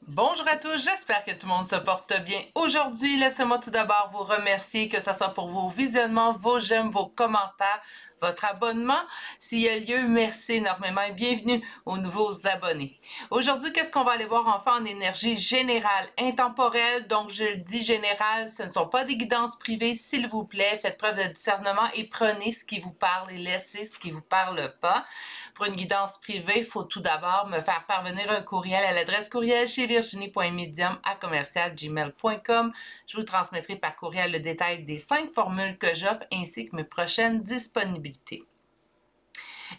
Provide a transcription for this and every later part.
Bonjour à tous, j'espère que tout le monde se porte bien. Aujourd'hui, laissez-moi tout d'abord vous remercier, que ce soit pour vos visionnements, vos j'aime, vos commentaires, votre abonnement. S'il y a lieu, merci énormément et bienvenue aux nouveaux abonnés. Aujourd'hui, qu'est-ce qu'on va aller voir enfin en énergie générale, intemporelle? Donc, je le dis générale, ce ne sont pas des guidances privées, s'il vous plaît. Faites preuve de discernement et prenez ce qui vous parle et laissez ce qui vous parle pas. Pour une guidance privée, il faut tout d'abord me faire parvenir un courriel à l'adresse courriel chez virginie.medium@gmail.com. Je vous transmettrai par courriel le détail des 5 formules que j'offre ainsi que mes prochaines disponibilités.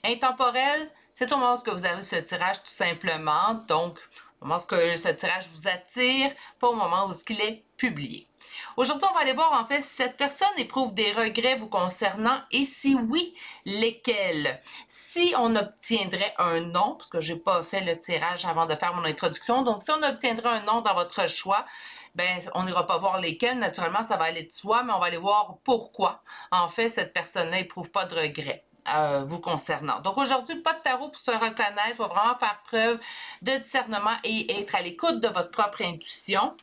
Intemporel, c'est au moment où vous avez ce tirage tout simplement. Donc, au moment où ce tirage vous attire, pas au moment où il est publié. Aujourd'hui, on va aller voir en fait si cette personne éprouve des regrets vous concernant et si oui, lesquels. Si on obtiendrait un non, parce que j'ai pas fait le tirage avant de faire mon introduction, donc si on obtiendrait un non dans votre choix, ben on n'ira pas voir lesquels, naturellement ça va aller de soi, mais on va aller voir pourquoi en fait cette personne-là éprouve pas de regrets. Vous concernant. Donc aujourd'hui, pas de tarot pour se reconnaître, il faut vraiment faire preuve de discernement et être à l'écoute de votre propre intuition.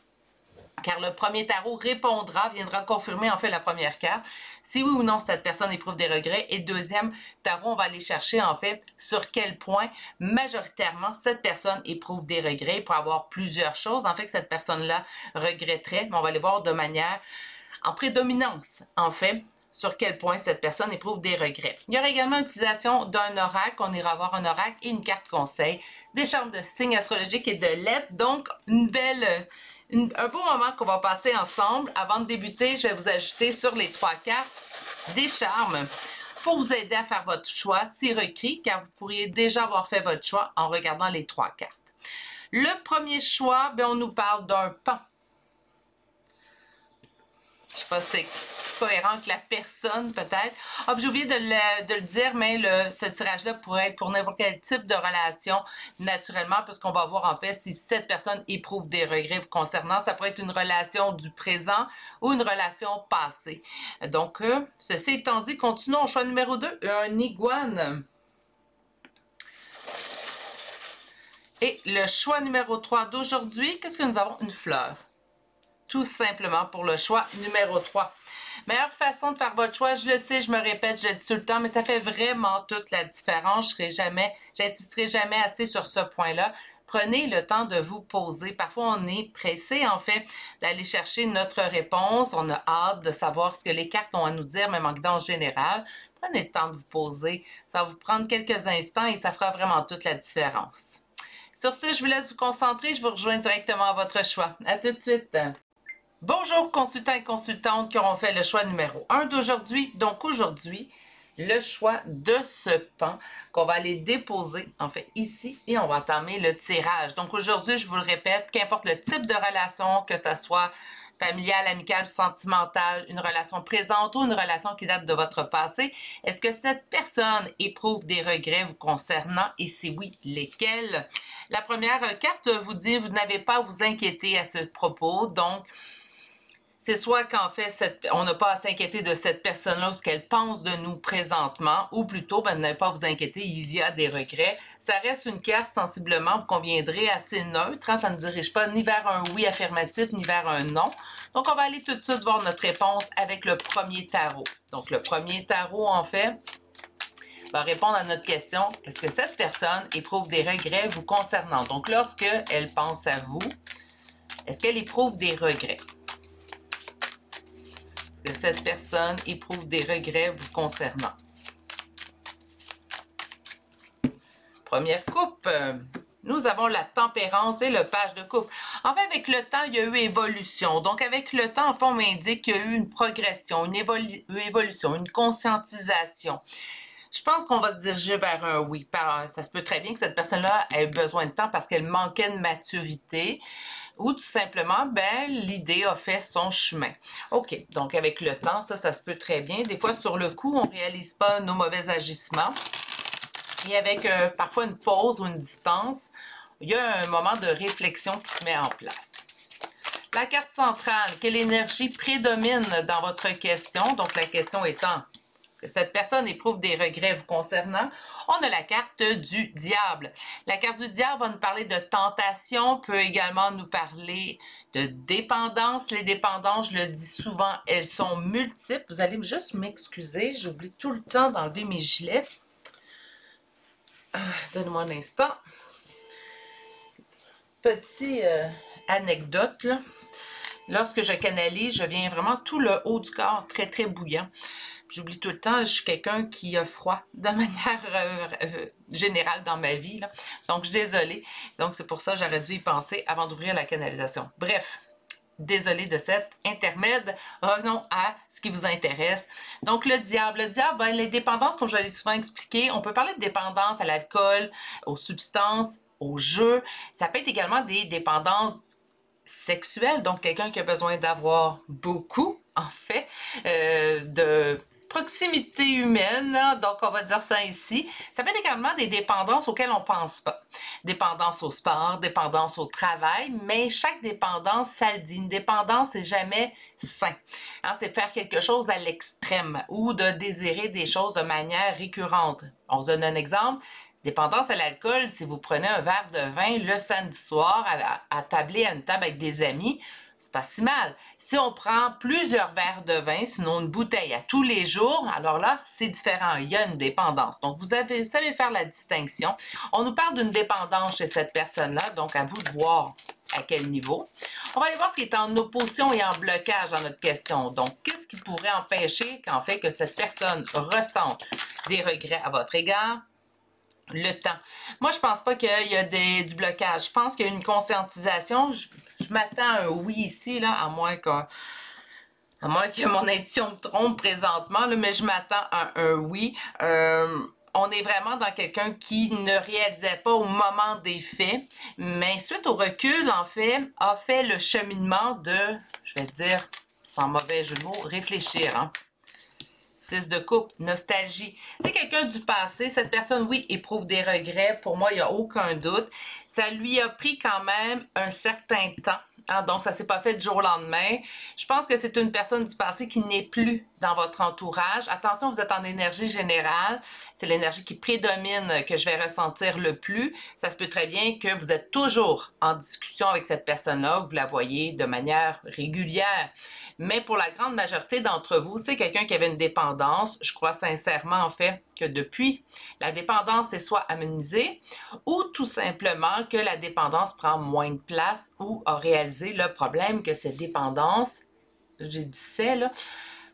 Car le premier tarot viendra confirmer en fait la première carte, si oui ou non cette personne éprouve des regrets. Et le deuxième tarot, on va aller chercher en fait sur quel point majoritairement cette personne éprouve des regrets. Il peut y avoir plusieurs choses en fait que cette personne-là regretterait, mais on va les voir de manière en prédominance en fait sur quel point cette personne éprouve des regrets. Il y aura également l'utilisation d'un oracle. On ira voir un oracle et une carte conseil, des charmes de signes astrologiques et de lettres. Donc, un beau moment qu'on va passer ensemble. Avant de débuter, je vais vous ajouter sur les 3 cartes des charmes pour vous aider à faire votre choix si requis, car vous pourriez déjà avoir fait votre choix en regardant les 3 cartes. Le premier choix, bien, on nous parle d'un pan. Je sais pas si c'est cohérent avec la personne, peut-être. Ah, j'ai oublié de le dire, mais ce tirage-là pourrait être pour n'importe quel type de relation, naturellement, puisqu'on va voir, en fait, si cette personne éprouve des regrets vous concernant. Ça pourrait être une relation du présent ou une relation passée. Donc, ceci étant dit, continuons au choix numéro 2, un iguane. Et le choix numéro 3 d'aujourd'hui, qu'est-ce que nous avons? Une fleur. Tout simplement pour le choix numéro 3. Meilleure façon de faire votre choix, je le sais, je me répète, je le dis tout le temps, mais ça fait vraiment toute la différence. J'insisterai jamais assez sur ce point-là. Prenez le temps de vous poser. Parfois, on est pressé, en fait, d'aller chercher notre réponse. On a hâte de savoir ce que les cartes ont à nous dire, même en guidance générale. Prenez le temps de vous poser. Ça va vous prendre quelques instants et ça fera vraiment toute la différence. Sur ce, je vous laisse vous concentrer. Je vous rejoins directement à votre choix. À tout de suite. Bonjour consultants et consultantes qui auront fait le choix numéro 1 d'aujourd'hui. Donc aujourd'hui, le choix de ce pan qu'on va aller déposer en fait ici et on va entamer le tirage. Donc aujourd'hui, je vous le répète, qu'importe le type de relation, que ce soit familiale, amicale, sentimentale, une relation présente ou une relation qui date de votre passé, est-ce que cette personne éprouve des regrets vous concernant et si oui, lesquels? La première carte vous dit vous n'avez pas à vous inquiéter à ce propos, donc c'est soit qu'en fait, on n'a pas à s'inquiéter de cette personne-là, ce qu'elle pense de nous présentement, ou plutôt, ben, vous n'avez pas à vous inquiéter, il y a des regrets. Ça reste une carte, sensiblement, vous conviendrez, assez neutre. Hein, ça ne nous dirige pas ni vers un oui affirmatif, ni vers un non. Donc, on va aller tout de suite voir notre réponse avec le premier tarot. Donc, le premier tarot, en fait, va répondre à notre question, est-ce que cette personne éprouve des regrets vous concernant? Donc, lorsque elle pense à vous, est-ce qu'elle éprouve des regrets? Que cette personne éprouve des regrets vous concernant. Première coupe, nous avons la tempérance et le page de coupe. En fait, avec le temps, il y a eu évolution. Donc, avec le temps, en fait, on m'indique qu'il y a eu une progression, une évolution, une conscientisation. Je pense qu'on va se diriger vers un oui. Ça se peut très bien que cette personne-là ait besoin de temps parce qu'elle manquait de maturité ou tout simplement, ben, l'idée a fait son chemin. OK, donc avec le temps, ça se peut très bien. Des fois, sur le coup, on ne réalise pas nos mauvais agissements. Et avec parfois une pause ou une distance, il y a un moment de réflexion qui se met en place. La carte centrale, quelle énergie prédomine dans votre question? Donc, la question étant, que cette personne éprouve des regrets vous concernant, on a la carte du diable. La carte du diable va nous parler de tentation, peut également nous parler de dépendance. Les dépendances, je le dis souvent, elles sont multiples. Vous allez juste m'excuser, j'oublie tout le temps d'enlever mes gilets. Donne-moi un instant. Petite anecdote, là. Lorsque je canalise, je viens vraiment tout le haut du corps très, très bouillant. J'oublie tout le temps, je suis quelqu'un qui a froid de manière générale dans ma vie, là. Donc, je suis désolée. Donc, c'est pour ça que j'aurais dû y penser avant d'ouvrir la canalisation. Bref, désolée de cet intermède. Revenons à ce qui vous intéresse. Donc, le diable. Le diable, ben, les dépendances, comme je l'ai souvent expliqué, on peut parler de dépendance à l'alcool, aux substances, aux jeux. Ça peut être également des dépendances sexuelles, donc quelqu'un qui a besoin d'avoir beaucoup, en fait, de proximité humaine, hein, donc on va dire ça ici. Ça peut être également des dépendances auxquelles on ne pense pas. Dépendance au sport, dépendance au travail, mais chaque dépendance, ça le dit. Une dépendance n'est jamais sain. Hein, c'est faire quelque chose à l'extrême ou de désirer des choses de manière récurrente. On se donne un exemple. Dépendance à l'alcool, si vous prenez un verre de vin le samedi soir à tabler à une table avec des amis, c'est pas si mal. Si on prend plusieurs verres de vin, sinon une bouteille à tous les jours, alors là, c'est différent. Il y a une dépendance. Donc, vous savez faire la distinction. On nous parle d'une dépendance chez cette personne-là, donc à vous de voir à quel niveau. On va aller voir ce qui est en opposition et en blocage dans notre question. Donc, qu'est-ce qui pourrait empêcher qu'en fait que cette personne ressente des regrets à votre égard? Le temps. Moi, je pense pas qu'il y a du blocage. Je pense qu'il y a une conscientisation. Je m'attends à un oui ici, là, à moins que mon intuition me trompe présentement, là, mais je m'attends à un oui. On est vraiment dans quelqu'un qui ne réalisait pas au moment des faits, mais suite au recul, en fait, a fait le cheminement de, je vais dire, sans mauvais jeu de mots, réfléchir, hein. 6 de coupe, nostalgie. C'est quelqu'un du passé. Cette personne, oui, éprouve des regrets. Pour moi, il n'y a aucun doute. Ça lui a pris quand même un certain temps. Hein, donc, ça ne s'est pas fait du jour au lendemain. Je pense que c'est une personne du passé qui n'est plus dans votre entourage. Attention, vous êtes en énergie générale. C'est l'énergie qui prédomine que je vais ressentir le plus. Ça se peut très bien que vous êtes toujours en discussion avec cette personne-là. Vous la voyez de manière régulière. Mais pour la grande majorité d'entre vous, c'est quelqu'un qui avait une dépendance. Je crois sincèrement, en fait, que depuis, la dépendance est soit amenuisée ou tout simplement que la dépendance prend moins de place ou a réalisé le problème que cette dépendance, j'ai dit c'est là,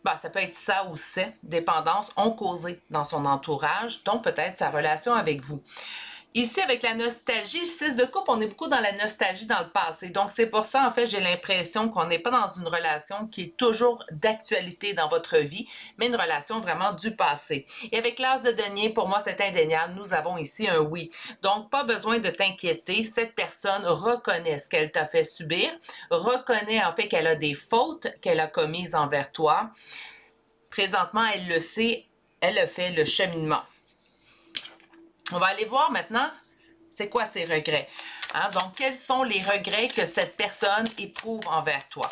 ben, ça peut être ça ou ces dépendances ont causé dans son entourage, dont peut-être sa relation avec vous. Ici, avec la nostalgie, le 6 de coupe, on est beaucoup dans la nostalgie dans le passé. Donc, c'est pour ça, en fait, j'ai l'impression qu'on n'est pas dans une relation qui est toujours d'actualité dans votre vie, mais une relation vraiment du passé. Et avec l'as de denier, pour moi, c'est indéniable. Nous avons ici un oui. Donc, pas besoin de t'inquiéter. Cette personne reconnaît ce qu'elle t'a fait subir, reconnaît en fait qu'elle a des fautes qu'elle a commises envers toi. Présentement, elle le sait, elle a fait le cheminement. On va aller voir maintenant, c'est quoi ces regrets. Hein? Donc, quels sont les regrets que cette personne éprouve envers toi?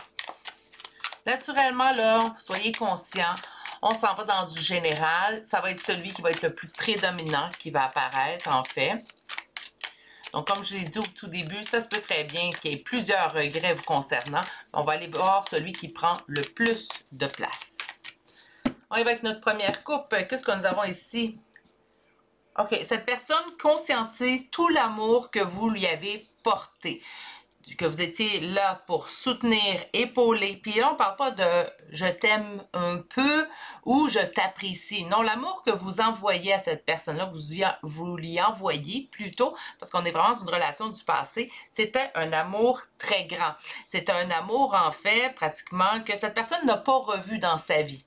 Naturellement, là, soyez conscients, on s'en va dans du général. Ça va être celui qui va être le plus prédominant qui va apparaître, en fait. Donc, comme je l'ai dit au tout début, ça se peut très bien qu'il y ait plusieurs regrets vous concernant. On va aller voir celui qui prend le plus de place. On y va avec notre première coupe. Qu'est-ce que nous avons ici? OK, cette personne conscientise tout l'amour que vous lui avez porté, que vous étiez là pour soutenir, épauler. Puis là, on ne parle pas de « je t'aime un peu » ou « je t'apprécie ». Non, l'amour que vous envoyez à cette personne-là, vous lui envoyez plutôt, parce qu'on est vraiment dans une relation du passé, c'était un amour très grand. C'est un amour, en fait, pratiquement, que cette personne n'a pas revu dans sa vie.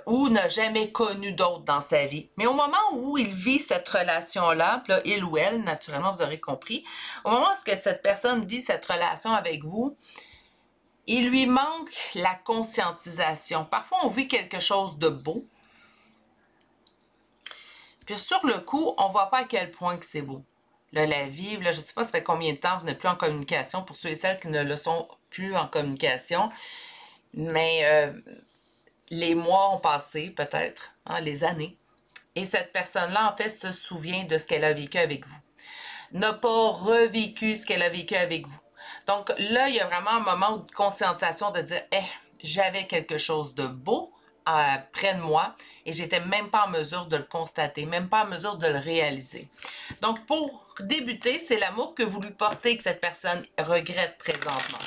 Ou n'a jamais connu d'autres dans sa vie. Mais au moment où il vit cette relation-là, là, il ou elle, naturellement, vous aurez compris, au moment où cette personne vit cette relation avec vous, il lui manque la conscientisation. Parfois, on vit quelque chose de beau, puis sur le coup, on ne voit pas à quel point que c'est beau. Là, la vie, là, je ne sais pas ça fait combien de temps vous n'êtes plus en communication, pour ceux et celles qui ne le sont plus en communication, mais... les mois ont passé, peut-être. hein, les années. Et cette personne-là, en fait, se souvient de ce qu'elle a vécu avec vous. N'a pas revécu ce qu'elle a vécu avec vous. Donc là, il y a vraiment un moment de conscientisation de dire j'avais quelque chose de beau près de moi et j'étais même pas en mesure de le constater, même pas en mesure de le réaliser. Donc pour débuter, c'est l'amour que vous lui portez que cette personne regrette présentement.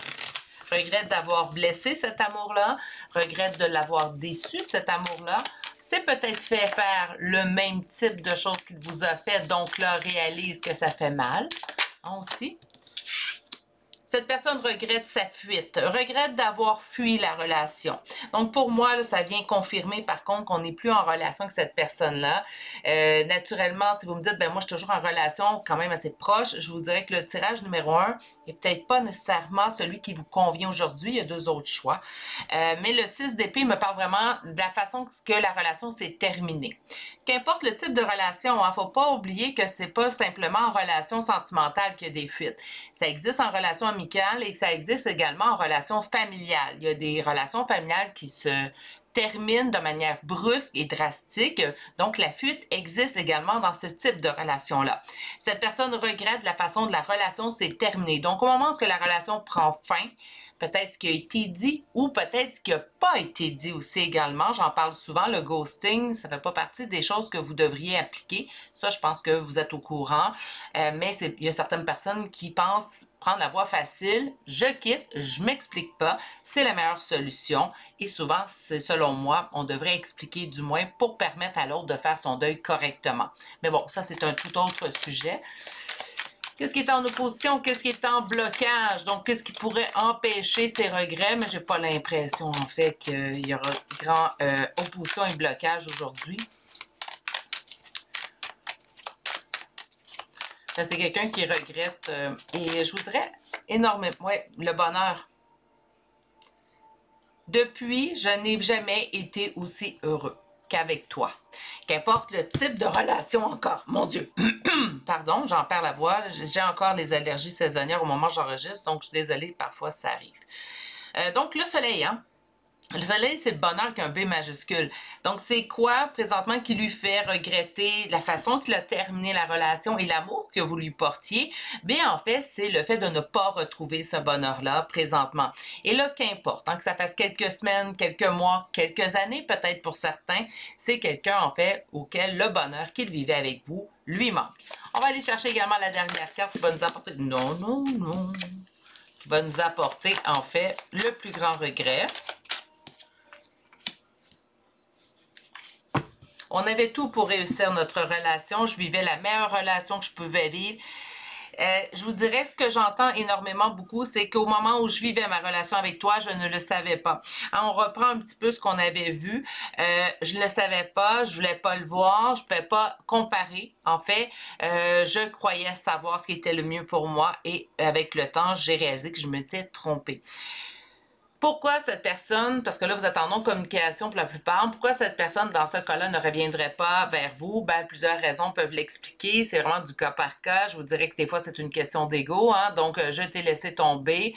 Regrette d'avoir blessé cet amour-là, regrette de l'avoir déçu, cet amour-là. C'est peut-être fait faire le même type de choses qu'il vous a fait, donc là, réalise que ça fait mal, hein, aussi. Cette personne regrette sa fuite, regrette d'avoir fui la relation. Donc, pour moi, là, ça vient confirmer, par contre, qu'on n'est plus en relation avec cette personne-là. Naturellement, si vous me dites, ben moi, je suis toujours en relation quand même assez proche, je vous dirais que le tirage numéro 1 n'est peut-être pas nécessairement celui qui vous convient aujourd'hui. Il y a 2 autres choix. Mais le 6 d'épée me parle vraiment de la façon que la relation s'est terminée. Qu'importe le type de relation, il ne faut pas oublier que c'est pas simplement en relation sentimentale qu'il y a des fuites. Ça existe en relation amicale et que ça existe également en relation familiale. Il y a des relations familiales qui se terminent de manière brusque et drastique. Donc, la fuite existe également dans ce type de relation-là. Cette personne regrette la façon dont la relation s'est terminée. Donc, au moment où la relation prend fin, peut-être ce qui a été dit ou peut-être ce qui n'a pas été dit aussi également. J'en parle souvent, le ghosting, ça ne fait pas partie des choses que vous devriez appliquer. Ça, je pense que vous êtes au courant. Mais il y a certaines personnes qui pensent prendre la voie facile. Je quitte, je m'explique pas. C'est la meilleure solution. Et souvent, c'est selon moi, on devrait expliquer du moins pour permettre à l'autre de faire son deuil correctement. Mais bon, ça, c'est un tout autre sujet. Qu'est-ce qui est en opposition? Qu'est-ce qui est en blocage? Donc, qu'est-ce qui pourrait empêcher ces regrets? Mais j'ai pas l'impression, en fait, qu'il y aura grand opposition et blocage aujourd'hui. C'est quelqu'un qui regrette. Et je vous dirais énormément. Oui, le bonheur. Depuis, je n'ai jamais été aussi heureux qu'avec toi. Qu'importe le type de relation encore. Mon Dieu, pardon, j'en perds la voix. J'ai encore les allergies saisonnières au moment où j'enregistre, donc je suis désolée, parfois ça arrive. Donc le soleil, hein? Le soleil, c'est le bonheur avec un B majuscule. Donc, c'est quoi, présentement, qui lui fait regretter la façon qu'il a terminé la relation et l'amour que vous lui portiez? Bien, en fait, c'est le fait de ne pas retrouver ce bonheur-là présentement. Et là, qu'importe, hein, que ça fasse quelques semaines, quelques mois, quelques années, peut-être pour certains, c'est quelqu'un, en fait, auquel le bonheur qu'il vivait avec vous lui manque. On va aller chercher également la dernière carte qui va nous apporter... Non, non, non. Qui va nous apporter, en fait, le plus grand regret. On avait tout pour réussir notre relation. Je vivais la meilleure relation que je pouvais vivre. Je vous dirais, ce que j'entends énormément beaucoup, c'est qu'au moment où je vivais ma relation avec toi, je ne le savais pas. Alors, on reprend un petit peu ce qu'on avait vu. Je ne le savais pas, je voulais pas le voir, je ne pouvais pas comparer. En fait, je croyais savoir ce qui était le mieux pour moi et avec le temps, j'ai réalisé que je m'étais trompée. Pourquoi cette personne, parce que là vous êtes en non-communication pour la plupart, pourquoi cette personne dans ce cas-là ne reviendrait pas vers vous? Ben, plusieurs raisons peuvent l'expliquer, c'est vraiment du cas par cas. Je vous dirais que des fois c'est une question d'ego, hein? Donc je t'ai laissé tomber,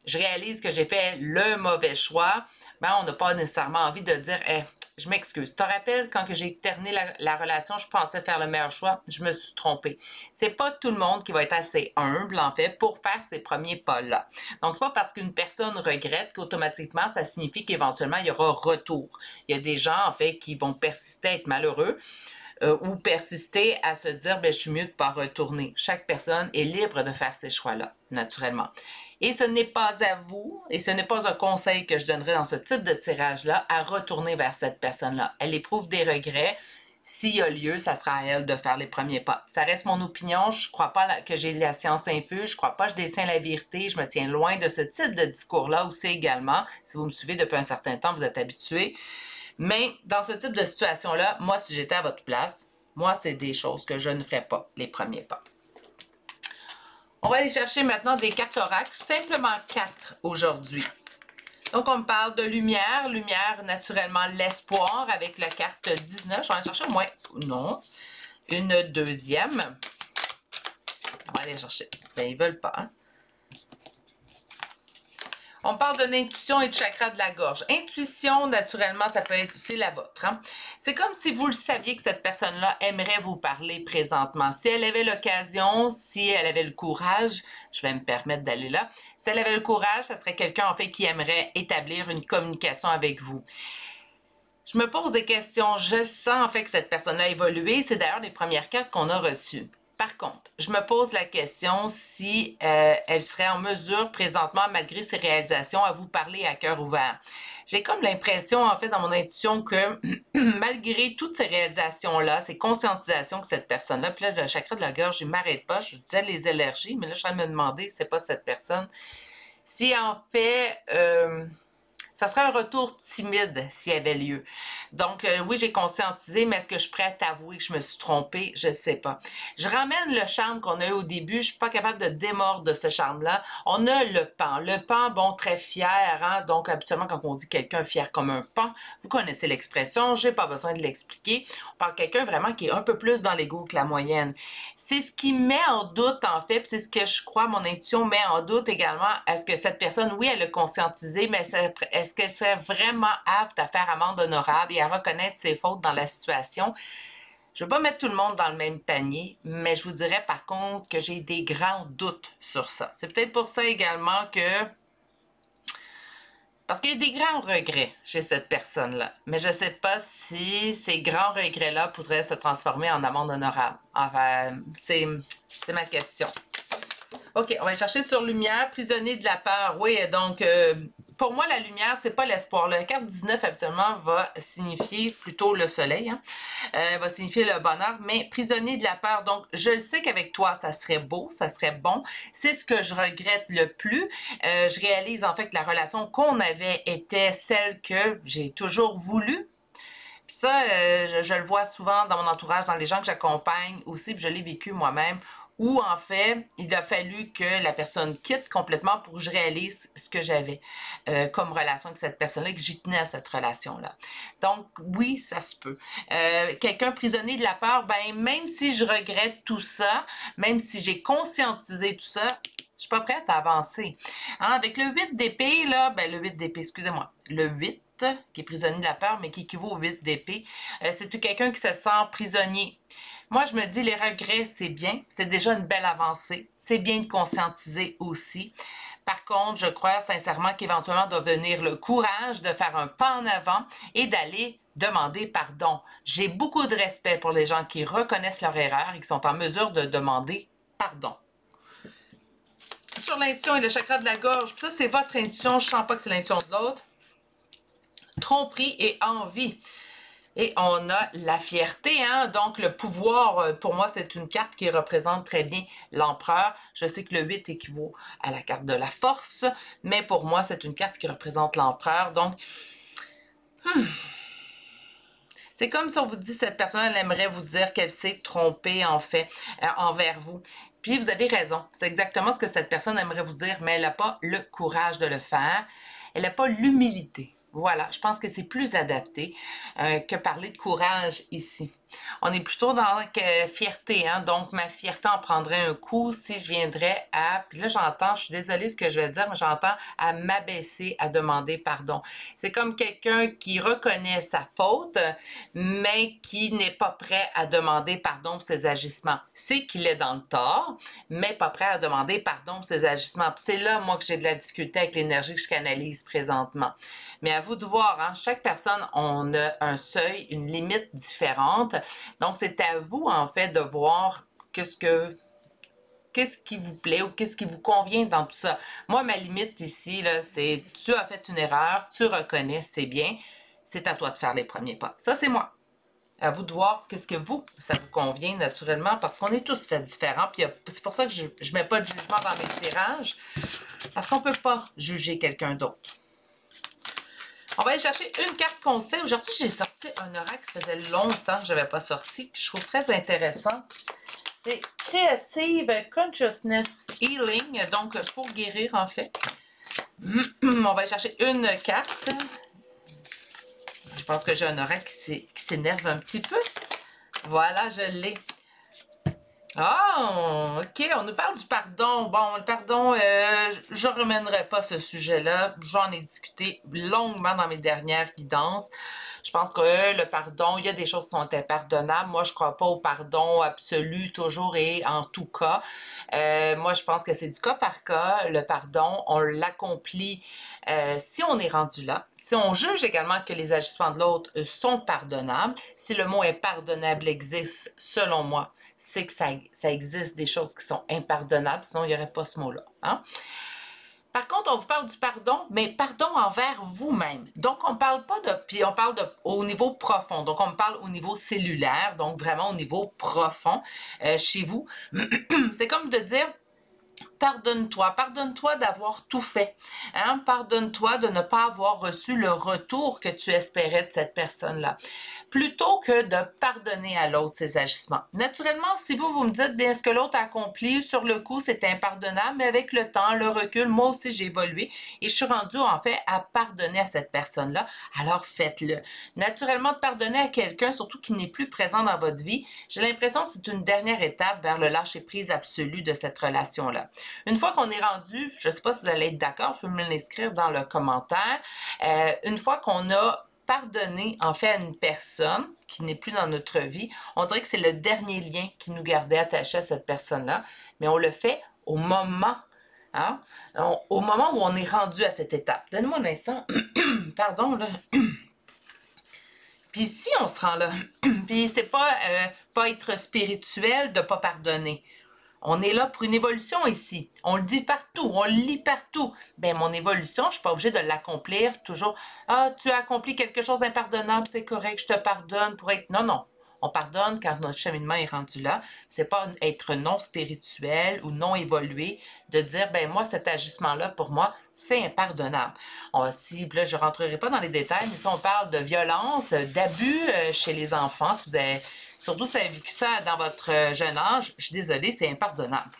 je réalise que j'ai fait le mauvais choix. Ben, on n'a pas nécessairement envie de dire hey, je m'excuse. Tu te rappelles quand j'ai terminé la relation, je pensais faire le meilleur choix, je me suis trompée. C'est pas tout le monde qui va être assez humble, en fait, pour faire ces premiers pas-là. Donc, c'est pas parce qu'une personne regrette qu'automatiquement, ça signifie qu'éventuellement, il y aura retour. Il y a des gens, en fait, qui vont persister à être malheureux. Ou persister à se dire ben, je suis mieux de ne pas retourner. Chaque personne est libre de faire ces choix-là, naturellement. Et ce n'est pas à vous, et ce n'est pas un conseil que je donnerais dans ce type de tirage-là, à retourner vers cette personne-là. Elle éprouve des regrets. S'il y a lieu, ça sera à elle de faire les premiers pas. Ça reste mon opinion. Je ne crois pas que j'ai la science infuse. Je ne crois pas que je dessine la vérité. Je me tiens loin de ce type de discours-là aussi également. Si vous me suivez depuis un certain temps, vous êtes habitués. Mais dans ce type de situation-là, moi, si j'étais à votre place, moi, c'est des choses que je ne ferais pas, les premiers pas. On va aller chercher maintenant des cartes oracles, simplement 4 aujourd'hui. Donc, on me parle de lumière. Lumière, naturellement, l'espoir avec la carte 19. Je vais en chercher au moins, non, une deuxième. On va aller chercher. Ben, ils ne veulent pas, hein? On parle de l'intuition et du chakra de la gorge. Intuition, naturellement, ça peut être, c'est la vôtre. Hein? C'est comme si vous le saviez que cette personne-là aimerait vous parler présentement. Si elle avait l'occasion, si elle avait le courage, je vais me permettre d'aller là, si elle avait le courage, ça serait quelqu'un, en fait, qui aimerait établir une communication avec vous. Je me pose des questions. Je sens, en fait, que cette personne-là a évolué. C'est d'ailleurs les premières cartes qu'on a reçues. Par contre, je me pose la question si elle serait en mesure présentement, malgré ses réalisations, à vous parler à cœur ouvert. J'ai comme l'impression, en fait, dans mon intuition que malgré toutes ces réalisations-là, ces conscientisations que cette personne-là, puis là, le chakra de la gorge, il ne m'arrête pas, je disais les allergies, mais là, je suis en train de me demander si c'est pas cette personne. Si, en fait... ça serait un retour timide s'il y avait lieu. Donc, oui, j'ai conscientisé, mais est-ce que je suis prête à avouer que je me suis trompée? Je ne sais pas. Je ramène le charme qu'on a eu au début. Je ne suis pas capable de démordre de ce charme-là. On a le pan. Le pan, bon, très fier. Hein? Donc, habituellement, quand on dit quelqu'un fier comme un pan, vous connaissez l'expression. Je n'ai pas besoin de l'expliquer. On parle de quelqu'un vraiment qui est un peu plus dans l'ego que la moyenne. C'est ce qui met en doute, en fait, puis c'est ce que je crois, mon intuition met en doute également. Est-ce que cette personne, oui, elle a conscientisé, mais est-ce qu'elle serait vraiment apte à faire amende honorable et à reconnaître ses fautes dans la situation? Je ne veux pas mettre tout le monde dans le même panier, mais je vous dirais par contre que j'ai des grands doutes sur ça. C'est peut-être pour ça également que... Parce qu'il y a des grands regrets chez cette personne-là. Mais je ne sais pas si ces grands regrets-là pourraient se transformer en amende honorable. Enfin, c'est ma question. OK, on va chercher sur lumière, prisonnier de la peur. Oui, donc, pour moi, la lumière, c'est pas l'espoir. La carte 19, habituellement, va signifier plutôt le soleil, hein? Va signifier le bonheur, mais prisonnier de la peur. Donc, je le sais qu'avec toi, ça serait beau, ça serait bon. C'est ce que je regrette le plus. Je réalise, en fait, que la relation qu'on avait était celle que j'ai toujours voulu. Puis ça, je le vois souvent dans mon entourage, dans les gens que j'accompagne aussi, puis je l'ai vécu moi-même, où en fait, il a fallu que la personne quitte complètement pour que je réalise ce que j'avais comme relation avec cette personne-là, que j'y tenais à cette relation-là. Donc, oui, ça se peut. Quelqu'un prisonnier de la peur, ben même si je regrette tout ça, même si j'ai conscientisé tout ça, je suis pas prête à avancer. Hein, avec le 8 d'épée, là, ben le 8 d'épée, excusez-moi, le 8, qui est prisonnier de la peur, mais qui équivaut au 8 d'épée, c'est quelqu'un qui se sent prisonnier. Moi, je me dis, les regrets, c'est bien. C'est déjà une belle avancée. C'est bien de conscientiser aussi. Par contre, je crois sincèrement qu'éventuellement doit venir le courage de faire un pas en avant et d'aller demander pardon. J'ai beaucoup de respect pour les gens qui reconnaissent leur erreur et qui sont en mesure de demander pardon. Sur l'intuition et le chakra de la gorge, ça, c'est votre intuition. Je ne sens pas que c'est l'intuition de l'autre. Tromperie et envie. Et on a la fierté, hein? Donc le pouvoir, pour moi, c'est une carte qui représente très bien l'empereur. Je sais que le 8 équivaut à la carte de la force, mais pour moi, c'est une carte qui représente l'empereur. Donc, c'est comme si on vous dit, cette personne, elle aimerait vous dire qu'elle s'est trompée, en fait, envers vous. Puis vous avez raison, c'est exactement ce que cette personne aimerait vous dire, mais elle n'a pas le courage de le faire. Elle n'a pas l'humilité. Voilà, je pense que c'est plus adapté que parler de courage ici. On est plutôt dans la fierté, hein? Donc ma fierté en prendrait un coup si je viendrais à... Puis là, j'entends, je suis désolée ce que je vais dire, mais j'entends à m'abaisser, à demander pardon. C'est comme quelqu'un qui reconnaît sa faute, mais qui n'est pas prêt à demander pardon pour ses agissements. C'est qu'il est dans le tort, mais pas prêt à demander pardon pour ses agissements. C'est là, moi, que j'ai de la difficulté avec l'énergie que je canalise présentement. Mais à vous de voir, hein, chaque personne, on a un seuil, une limite différente. Donc, c'est à vous, en fait, de voir qu'est-ce qui vous plaît ou qu'est-ce qui vous convient dans tout ça. Moi, ma limite ici, là, c'est tu as fait une erreur, tu reconnais, c'est bien, c'est à toi de faire les premiers pas. Ça, c'est moi. À vous de voir qu'est-ce que ça vous convient naturellement, parce qu'on est tous faits différents. Puis c'est pour ça que je ne mets pas de jugement dans mes tirages, parce qu'on ne peut pas juger quelqu'un d'autre. On va aller chercher une carte conseil. Aujourd'hui, j'ai sorti un oracle qui faisait longtemps que je n'avais pas sorti, que je trouve très intéressant. C'est Creative Consciousness Healing, donc pour guérir en fait. On va aller chercher une carte. Je pense que j'ai un oracle qui s'énerve un petit peu. Voilà, je l'ai. Ah, OK, on nous parle du pardon. Bon, le pardon, je ne remènerai pas ce sujet-là. J'en ai discuté longuement dans mes dernières guidances. Je pense que le pardon, il y a des choses qui sont impardonnables. Moi, je ne crois pas au pardon absolu toujours et en tout cas. Moi, je pense que c'est du cas par cas. Le pardon, on l'accomplit si on est rendu là. Si on juge également que les agissements de l'autre sont pardonnables, si le mot impardonnable existe, selon moi, c'est que ça existe des choses qui sont impardonnables, sinon il n'y aurait pas ce mot-là. Hein? Par contre, on vous parle du pardon, mais pardon envers vous-même. Donc, on parle pas de... Puis on parle au niveau profond. Donc, on parle au niveau cellulaire, donc vraiment au niveau profond chez vous. C'est comme de dire... Pardonne-toi d'avoir tout fait. Hein? Pardonne-toi de ne pas avoir reçu le retour que tu espérais de cette personne-là. Plutôt que de pardonner à l'autre ses agissements. Naturellement, si vous me dites, bien, ce que l'autre a accompli, sur le coup, c'était impardonnable, mais avec le temps, le recul, moi aussi, j'ai évolué et je suis rendue, en fait, à pardonner à cette personne-là. Alors, faites-le. Naturellement, de pardonner à quelqu'un, surtout qui n'est plus présent dans votre vie, j'ai l'impression que c'est une dernière étape vers le lâcher-prise absolu de cette relation-là. Une fois qu'on est rendu, je ne sais pas si vous allez être d'accord, vous pouvez me l'inscrire dans le commentaire, une fois qu'on a pardonné en fait à une personne qui n'est plus dans notre vie, on dirait que c'est le dernier lien qui nous gardait attachés à cette personne-là, mais on le fait au moment, hein? Au moment où on est rendu à cette étape. Donnez-moi un instant, pardon, là. Puis si on se rend là, puis c'est pas être spirituel de pas pardonner. On est là pour une évolution ici. On le dit partout, on le lit partout. Ben mon évolution, je ne suis pas obligée de l'accomplir toujours. Ah, tu as accompli quelque chose d'impardonnable, c'est correct, je te pardonne pour être... Non, non. On pardonne quand notre cheminement est rendu là. C'est pas être non spirituel ou non évolué de dire, ben moi, cet agissement-là, pour moi, c'est impardonnable. Si, là, je ne rentrerai pas dans les détails, mais si on parle de violence, d'abus chez les enfants, si vous avez... Surtout si vous avez vécu ça dans votre jeune âge, je suis désolée, c'est impardonnable.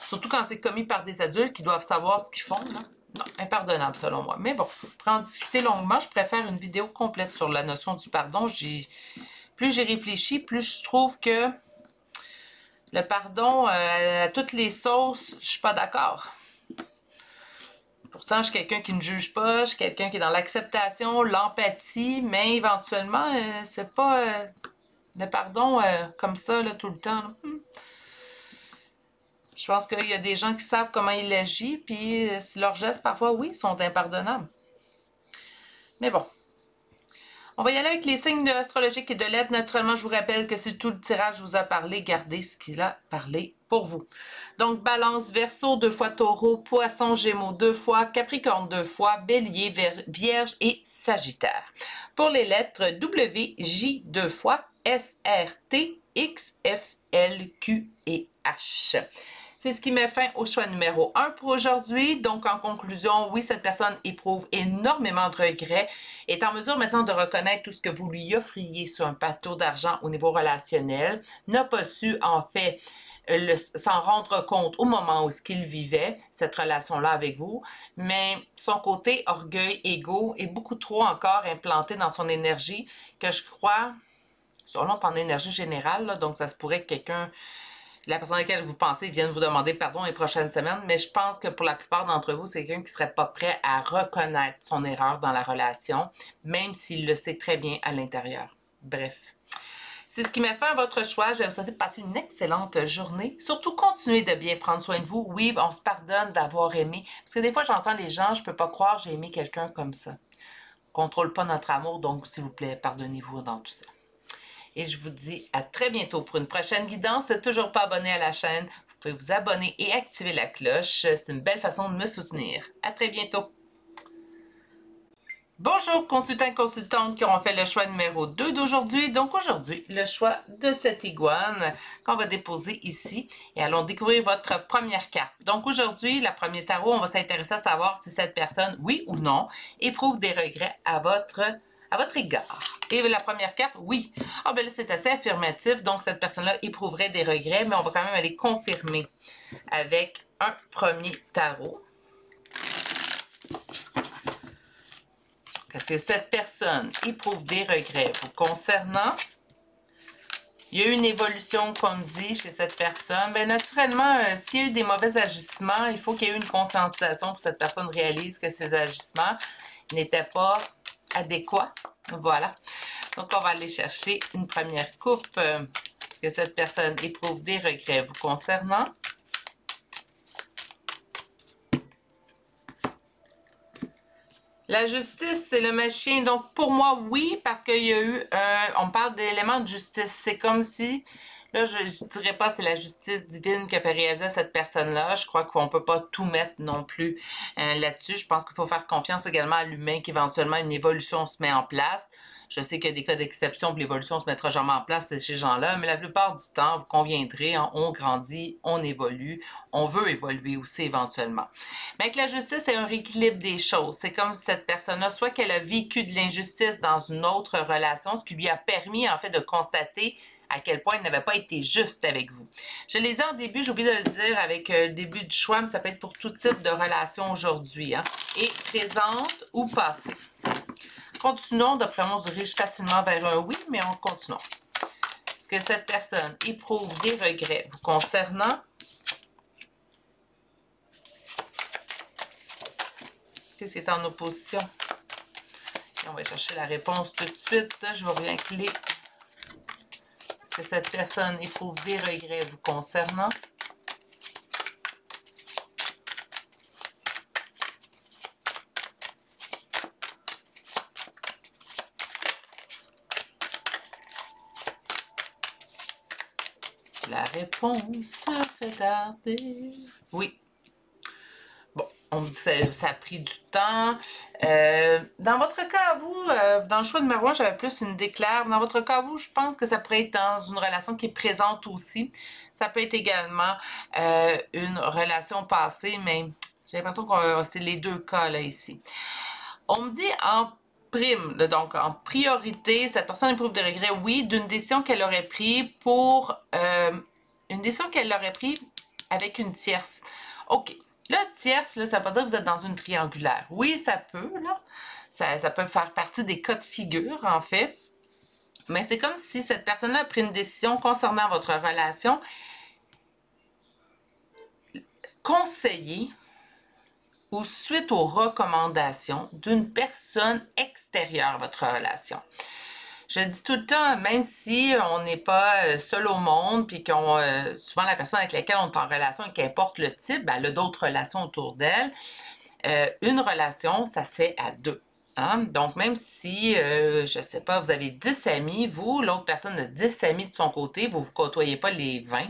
Surtout quand c'est commis par des adultes qui doivent savoir ce qu'ils font. Là. Non, impardonnable selon moi. Mais bon, pour en discuter longuement, je préfère une vidéo complète sur la notion du pardon. Plus j'y réfléchis, plus je trouve que le pardon à toutes les sauces, je suis pas d'accord. Pourtant, je suis quelqu'un qui ne juge pas, je suis quelqu'un qui est dans l'acceptation, l'empathie, mais éventuellement, c'est pas le pardon comme ça là, tout le temps. Là. Je pense qu'il y a des gens qui savent comment il agit, puis leurs gestes, parfois, oui, sont impardonnables. Mais bon. On va y aller avec les signes astrologiques et de l'aide. Naturellement, je vous rappelle que si tout le tirage vous a parlé, gardez ce qu'il a parlé pour vous. Donc, Balance, Verseau 2 fois, Taureau, Poisson, Gémeaux 2 fois, Capricorne 2 fois, Bélier, Vierge et Sagittaire. Pour les lettres W, J 2 fois, S, R, T, X, F, L, Q et H. C'est ce qui met fin au choix numéro 1 pour aujourd'hui. Donc, en conclusion, oui, cette personne éprouve énormément de regrets, est en mesure maintenant de reconnaître tout ce que vous lui offriez sur un plateau d'argent au niveau relationnel, n'a pas su, en fait, s'en rendre compte au moment où il vivait cette relation-là avec vous, mais son côté orgueil, ego est beaucoup trop encore implanté dans son énergie que je crois, selon en énergie générale, là, donc ça se pourrait que quelqu'un... La personne à laquelle vous pensez vienne vous demander pardon les prochaines semaines, mais je pense que pour la plupart d'entre vous, c'est quelqu'un qui ne serait pas prêt à reconnaître son erreur dans la relation, même s'il le sait très bien à l'intérieur. Bref. C'est ce qui met fin à votre choix. Je vais vous souhaiter de passer une excellente journée. Surtout, continuez de bien prendre soin de vous. Oui, on se pardonne d'avoir aimé. Parce que des fois, j'entends les gens, je ne peux pas croire j'ai aimé quelqu'un comme ça. On ne contrôle pas notre amour, donc s'il vous plaît, pardonnez-vous dans tout ça. Et je vous dis à très bientôt pour une prochaine guidance. Si vous n'êtes toujours pas abonné à la chaîne, vous pouvez vous abonner et activer la cloche. C'est une belle façon de me soutenir. À très bientôt. Bonjour consultants et consultantes qui auront fait le choix numéro 2 d'aujourd'hui. Donc aujourd'hui, le choix de cette iguane qu'on va déposer ici. Et allons découvrir votre première carte. Donc aujourd'hui, la première tarot, on va s'intéresser à savoir si cette personne, oui ou non, éprouve des regrets à votre égard. Et la première carte, oui. Ah ben là, c'est assez affirmatif. Donc cette personne-là éprouverait des regrets, mais on va quand même aller confirmer avec un premier tarot. Est-ce que cette personne éprouve des regrets vous concernant? Il y a eu une évolution, comme dit, chez cette personne. Bien, naturellement, s'il y a eu des mauvais agissements, il faut qu'il y ait eu une conscientisation pour que cette personne réalise que ces agissements n'étaient pas adéquats. Voilà. Donc, on va aller chercher une première coupe. Est-ce que cette personne éprouve des regrets vous concernant? La justice, c'est le magicien. Donc, pour moi, oui, parce qu'il y a eu... on parle d'éléments de justice. C'est comme si... Là, je ne dirais pas c'est la justice divine qui a fait réaliser à cette personne-là. Je crois qu'on ne peut pas tout mettre non plus là-dessus. Je pense qu'il faut faire confiance également à l'humain qu'éventuellement une évolution se met en place. Je sais qu'il y a des cas d'exception où l'évolution ne se mettra jamais en place chez ces gens-là, mais la plupart du temps, vous conviendrez, hein, on grandit, on évolue, on veut évoluer aussi éventuellement. Mais avec la justice, c'est un rééquilibre des choses. C'est comme si cette personne-là, soit qu'elle a vécu de l'injustice dans une autre relation, ce qui lui a permis en fait de constater à quel point il n'avait pas été juste avec vous. Je l'ai dit en début, j'ai oublié de le dire avec le début du choix, mais ça peut être pour tout type de relation aujourd'hui, hein, et présente ou passée. Continuons, d'après moi, on se dirige facilement vers un oui, mais on continue. Est-ce que cette personne éprouve des regrets vous concernant? Qu'est-ce qui est en opposition? Et on va chercher la réponse tout de suite. Je vais reviens-cler. Est-ce que cette personne éprouve des regrets vous concernant? La réponse, regardez. Oui. Bon, on me dit que ça a pris du temps. Dans votre cas à vous, dans le choix numéro 1, j'avais plus une déclare. Dans votre cas à vous, je pense que ça pourrait être dans une relation qui est présente aussi. Ça peut être également une relation passée, mais j'ai l'impression que c'est les deux cas là ici. On me dit en prime, donc en priorité, cette personne éprouve des regrets, oui, d'une décision qu'elle aurait prise pour... une décision qu'elle aurait prise avec une tierce. OK. Là, tierce, là, ça veut pas dire que vous êtes dans une triangulaire. Oui, ça peut, là. Ça peut faire partie des cas de figure, en fait. Mais c'est comme si cette personne-là a pris une décision concernant votre relation conseillée ou suite aux recommandations d'une personne extérieure à votre relation. Je dis tout le temps, même si on n'est pas seul au monde, puis qu'on souvent la personne avec laquelle on est en relation, et qu'importe le type, ben, elle a d'autres relations autour d'elle. Une relation, ça se fait à deux. Hein? Donc, même si, je ne sais pas, vous avez 10 amis, vous, l'autre personne a 10 amis de son côté, vous ne vous côtoyez pas les 20,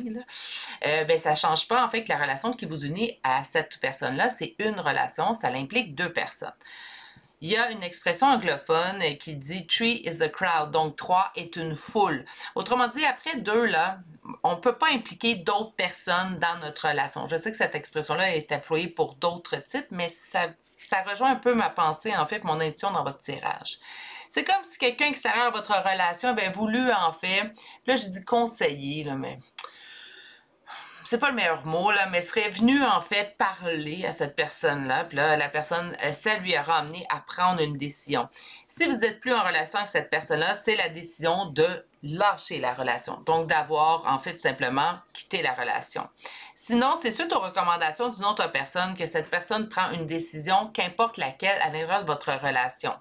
ben, ça ne change pas, en fait, que la relation qui vous unit à cette personne-là, c'est une relation, ça implique deux personnes. Il y a une expression anglophone qui dit « Three is a crowd », donc « trois est une foule ». Autrement dit, après deux, là, on ne peut pas impliquer d'autres personnes dans notre relation. Je sais que cette expression-là est employée pour d'autres types, mais ça rejoint un peu ma pensée, en fait, mon intuition dans votre tirage. C'est comme si quelqu'un extérieur à votre relation avait voulu, en fait, là, je dis conseiller, là, mais... c'est pas le meilleur mot, là, mais serait venu, en fait, parler à cette personne-là. Puis là, la personne, ça lui a ramené à prendre une décision. Si vous n'êtes plus en relation avec cette personne-là, c'est la décision de lâcher la relation. Donc, d'avoir, en fait, tout simplement quitté la relation. Sinon, c'est suite aux recommandations d'une autre personne que cette personne prend une décision, qu'importe laquelle, à l'intérieur de votre relation.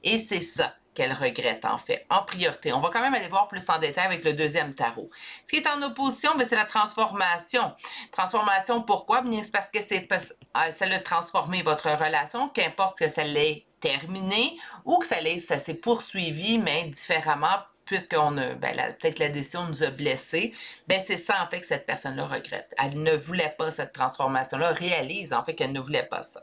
Et c'est ça qu'elle regrette, en fait, en priorité. On va quand même aller voir plus en détail avec le deuxième tarot. Ce qui est en opposition, c'est la transformation. Transformation, pourquoi? Bien, c'est parce que ça a transformé votre relation, qu'importe que ça l'ait terminée ou que ça s'est poursuivi, mais différemment, puisqu'on a, peut-être la décision nous a blessés, ben c'est ça en fait que cette personne-là regrette. Elle ne voulait pas cette transformation-là, réalise en fait qu'elle ne voulait pas ça.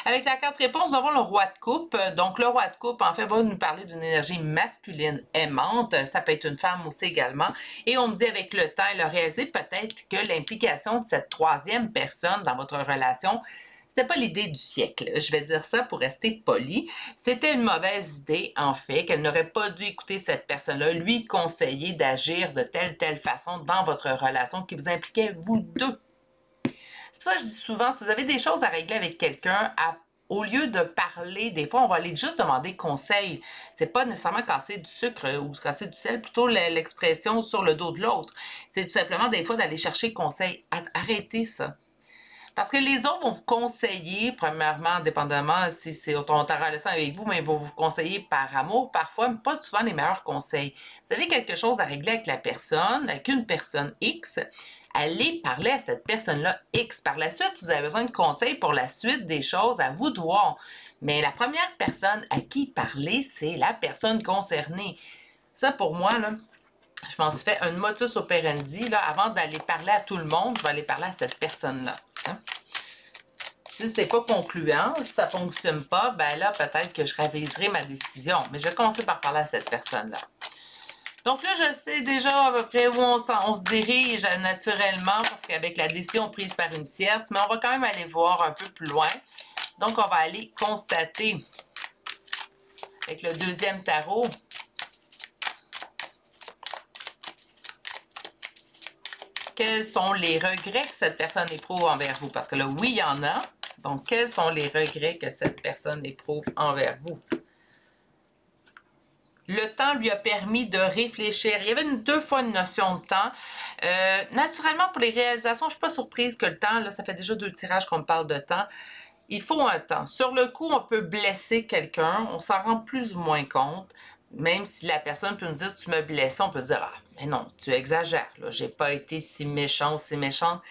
Avec la carte réponse, nous avons le roi de coupe. Donc le roi de coupe, en fait, va nous parler d'une énergie masculine aimante. Ça peut être une femme aussi également. Et on me dit avec le temps, elle a réalisé peut-être que l'implication de cette troisième personne dans votre relation, c'était pas l'idée du siècle. Je vais dire ça pour rester poli. C'était une mauvaise idée, en fait, qu'elle n'aurait pas dû écouter cette personne-là, lui conseiller d'agir de telle façon dans votre relation qui vous impliquait vous deux. C'est pour ça que je dis souvent, si vous avez des choses à régler avec quelqu'un, au lieu de parler, des fois, on va aller juste demander conseil. C'est pas nécessairement casser du sucre ou casser du sel, plutôt l'expression sur le dos de l'autre. C'est tout simplement, des fois, d'aller chercher conseil. Arrêtez ça. Parce que les autres vont vous conseiller, premièrement, dépendamment si c'est ton adolescent avec vous, mais ils vont vous conseiller par amour, parfois, mais pas souvent les meilleurs conseils. Vous avez quelque chose à régler avec la personne, avec une personne X, allez parler à cette personne-là X. Par la suite, si vous avez besoin de conseils pour la suite des choses, à vous de voir. Mais la première personne à qui parler, c'est la personne concernée. Ça, pour moi, là, je m'en suis fait un motus operandi. Là, avant d'aller parler à tout le monde, je vais aller parler à cette personne-là. Hein? Si c'est pas concluant, si ça fonctionne pas, ben là, peut-être que je réviserai ma décision. Mais je vais commencer par parler à cette personne-là. Donc là, je sais déjà à peu près où on se dirige naturellement, parce qu'avec la décision prise par une tierce, mais on va quand même aller voir un peu plus loin. Donc, on va aller constater avec le deuxième tarot. Quels sont les regrets que cette personne éprouve envers vous? Parce que là, oui, il y en a. Donc, quels sont les regrets que cette personne éprouve envers vous? Le temps lui a permis de réfléchir. Il y avait deux fois une notion de temps. Naturellement, pour les réalisations, je ne suis pas surprise que le temps, là, ça fait déjà 2 tirages qu'on me parle de temps. Il faut un temps. Sur le coup, on peut blesser quelqu'un. On s'en rend plus ou moins compte. Même si la personne peut nous dire « tu me blessé », on peut dire « ah, mais non, tu exagères. Je n'ai pas été si méchant, si méchante. »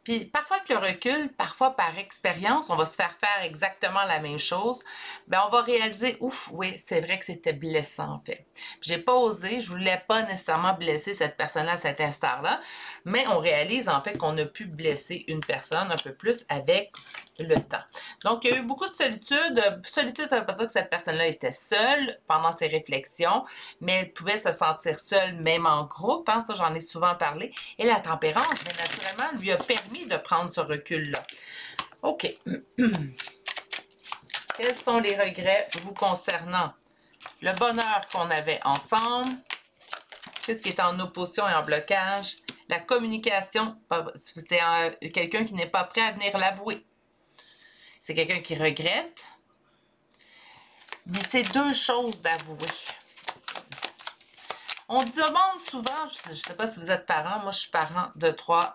Puis parfois avec le recul, parfois par expérience, on va se faire exactement la même chose. Bien, on va réaliser, ouf, oui, c'est vrai que c'était blessant en fait. J'ai pas osé, je voulais pas nécessairement blesser cette personne-là à cet instant-là, mais on réalise en fait qu'on a pu blesser une personne un peu plus avec le temps. Donc, il y a eu beaucoup de solitude. Solitude, ça ne veut pas dire que cette personne-là était seule pendant ses réflexions, mais elle pouvait se sentir seule même en groupe. Hein, ça, j'en ai souvent parlé. Et la tempérance, bien naturellement, lui a permis de prendre ce recul-là. OK. Quels sont les regrets vous concernant? Le bonheur qu'on avait ensemble. Qu'est-ce qui est en opposition et en blocage? La communication, c'est quelqu'un qui n'est pas prêt à venir l'avouer. C'est quelqu'un qui regrette. Mais c'est deux choses d'avouer. On demande souvent, je ne sais pas si vous êtes parent, moi je suis parent de 3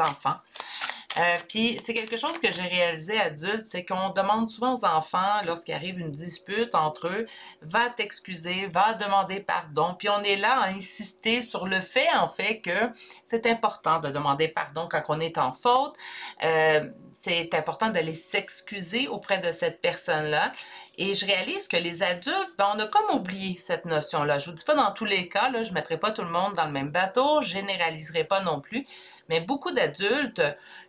enfants. Puis c'est quelque chose que j'ai réalisé adulte, c'est qu'on demande souvent aux enfants, lorsqu'il arrive une dispute entre eux, va t'excuser, va demander pardon. Puis on est là à insister sur le fait, en fait, que c'est important de demander pardon quand on est en faute. C'est important d'aller s'excuser auprès de cette personne-là. Et je réalise que les adultes, ben, on a comme oublié cette notion-là. Je ne vous dis pas dans tous les cas, là, je ne mettrai pas tout le monde dans le même bateau, je généraliserai pas non plus, mais beaucoup d'adultes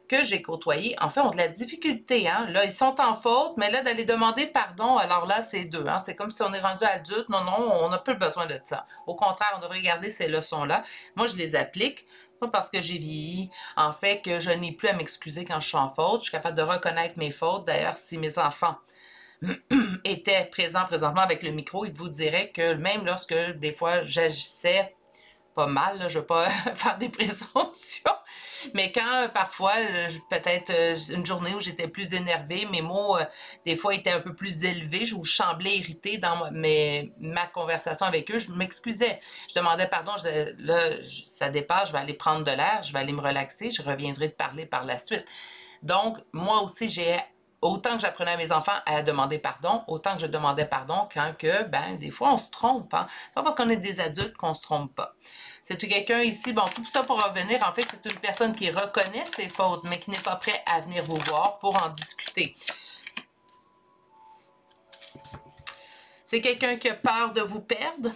que j'ai côtoyés, en fait, ont de la difficulté. Hein? Là, ils sont en faute, mais là, d'aller demander pardon, alors là, c'est deux. Hein? C'est comme si on est rendu adulte. Non, non, on n'a plus besoin de ça. Au contraire, on devrait garder ces leçons-là. Moi, je les applique. Pas parce que j'ai vieilli, en fait, que je n'ai plus à m'excuser quand je suis en faute. Je suis capable de reconnaître mes fautes. D'ailleurs, si mes enfants étaient présents présentement avec le micro, ils vous diraient que même lorsque, des fois, j'agissais pas mal, là, je ne vais pas faire des présomptions, mais quand parfois, peut-être une journée où j'étais plus énervée, mes mots, des fois, étaient un peu plus élevés, où je semblais irritée dans ma conversation avec eux, je m'excusais. Je demandais pardon, je disais, là, ça dépasse, je vais aller prendre de l'air, je vais aller me relaxer, je reviendrai te parler par la suite. Donc, moi aussi, autant que j'apprenais à mes enfants à demander pardon, autant que je demandais pardon quand que, ben, des fois, on se trompe. Hein? C'est pas parce qu'on est des adultes qu'on se trompe pas. C'est quelqu'un ici, bon, tout ça pour revenir, en fait, c'est une personne qui reconnaît ses fautes, mais qui n'est pas prêt à venir vous voir pour en discuter. C'est quelqu'un qui a peur de vous perdre.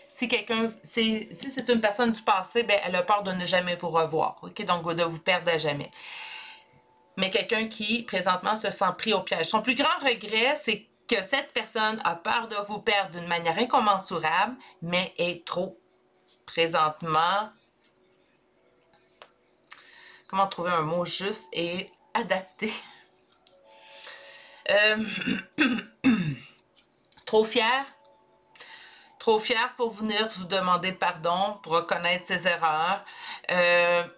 Si c'est une personne du passé, ben, elle a peur de ne jamais vous revoir, ok? Donc, de vous perdre à jamais. Mais quelqu'un qui, présentement, se sent pris au piège. Son plus grand regret, c'est que cette personne a peur de vous perdre d'une manière incommensurable, mais est trop présentement, comment trouver un mot juste et adapté? Trop fier trop fier pour venir vous demander pardon, pour reconnaître ses erreurs.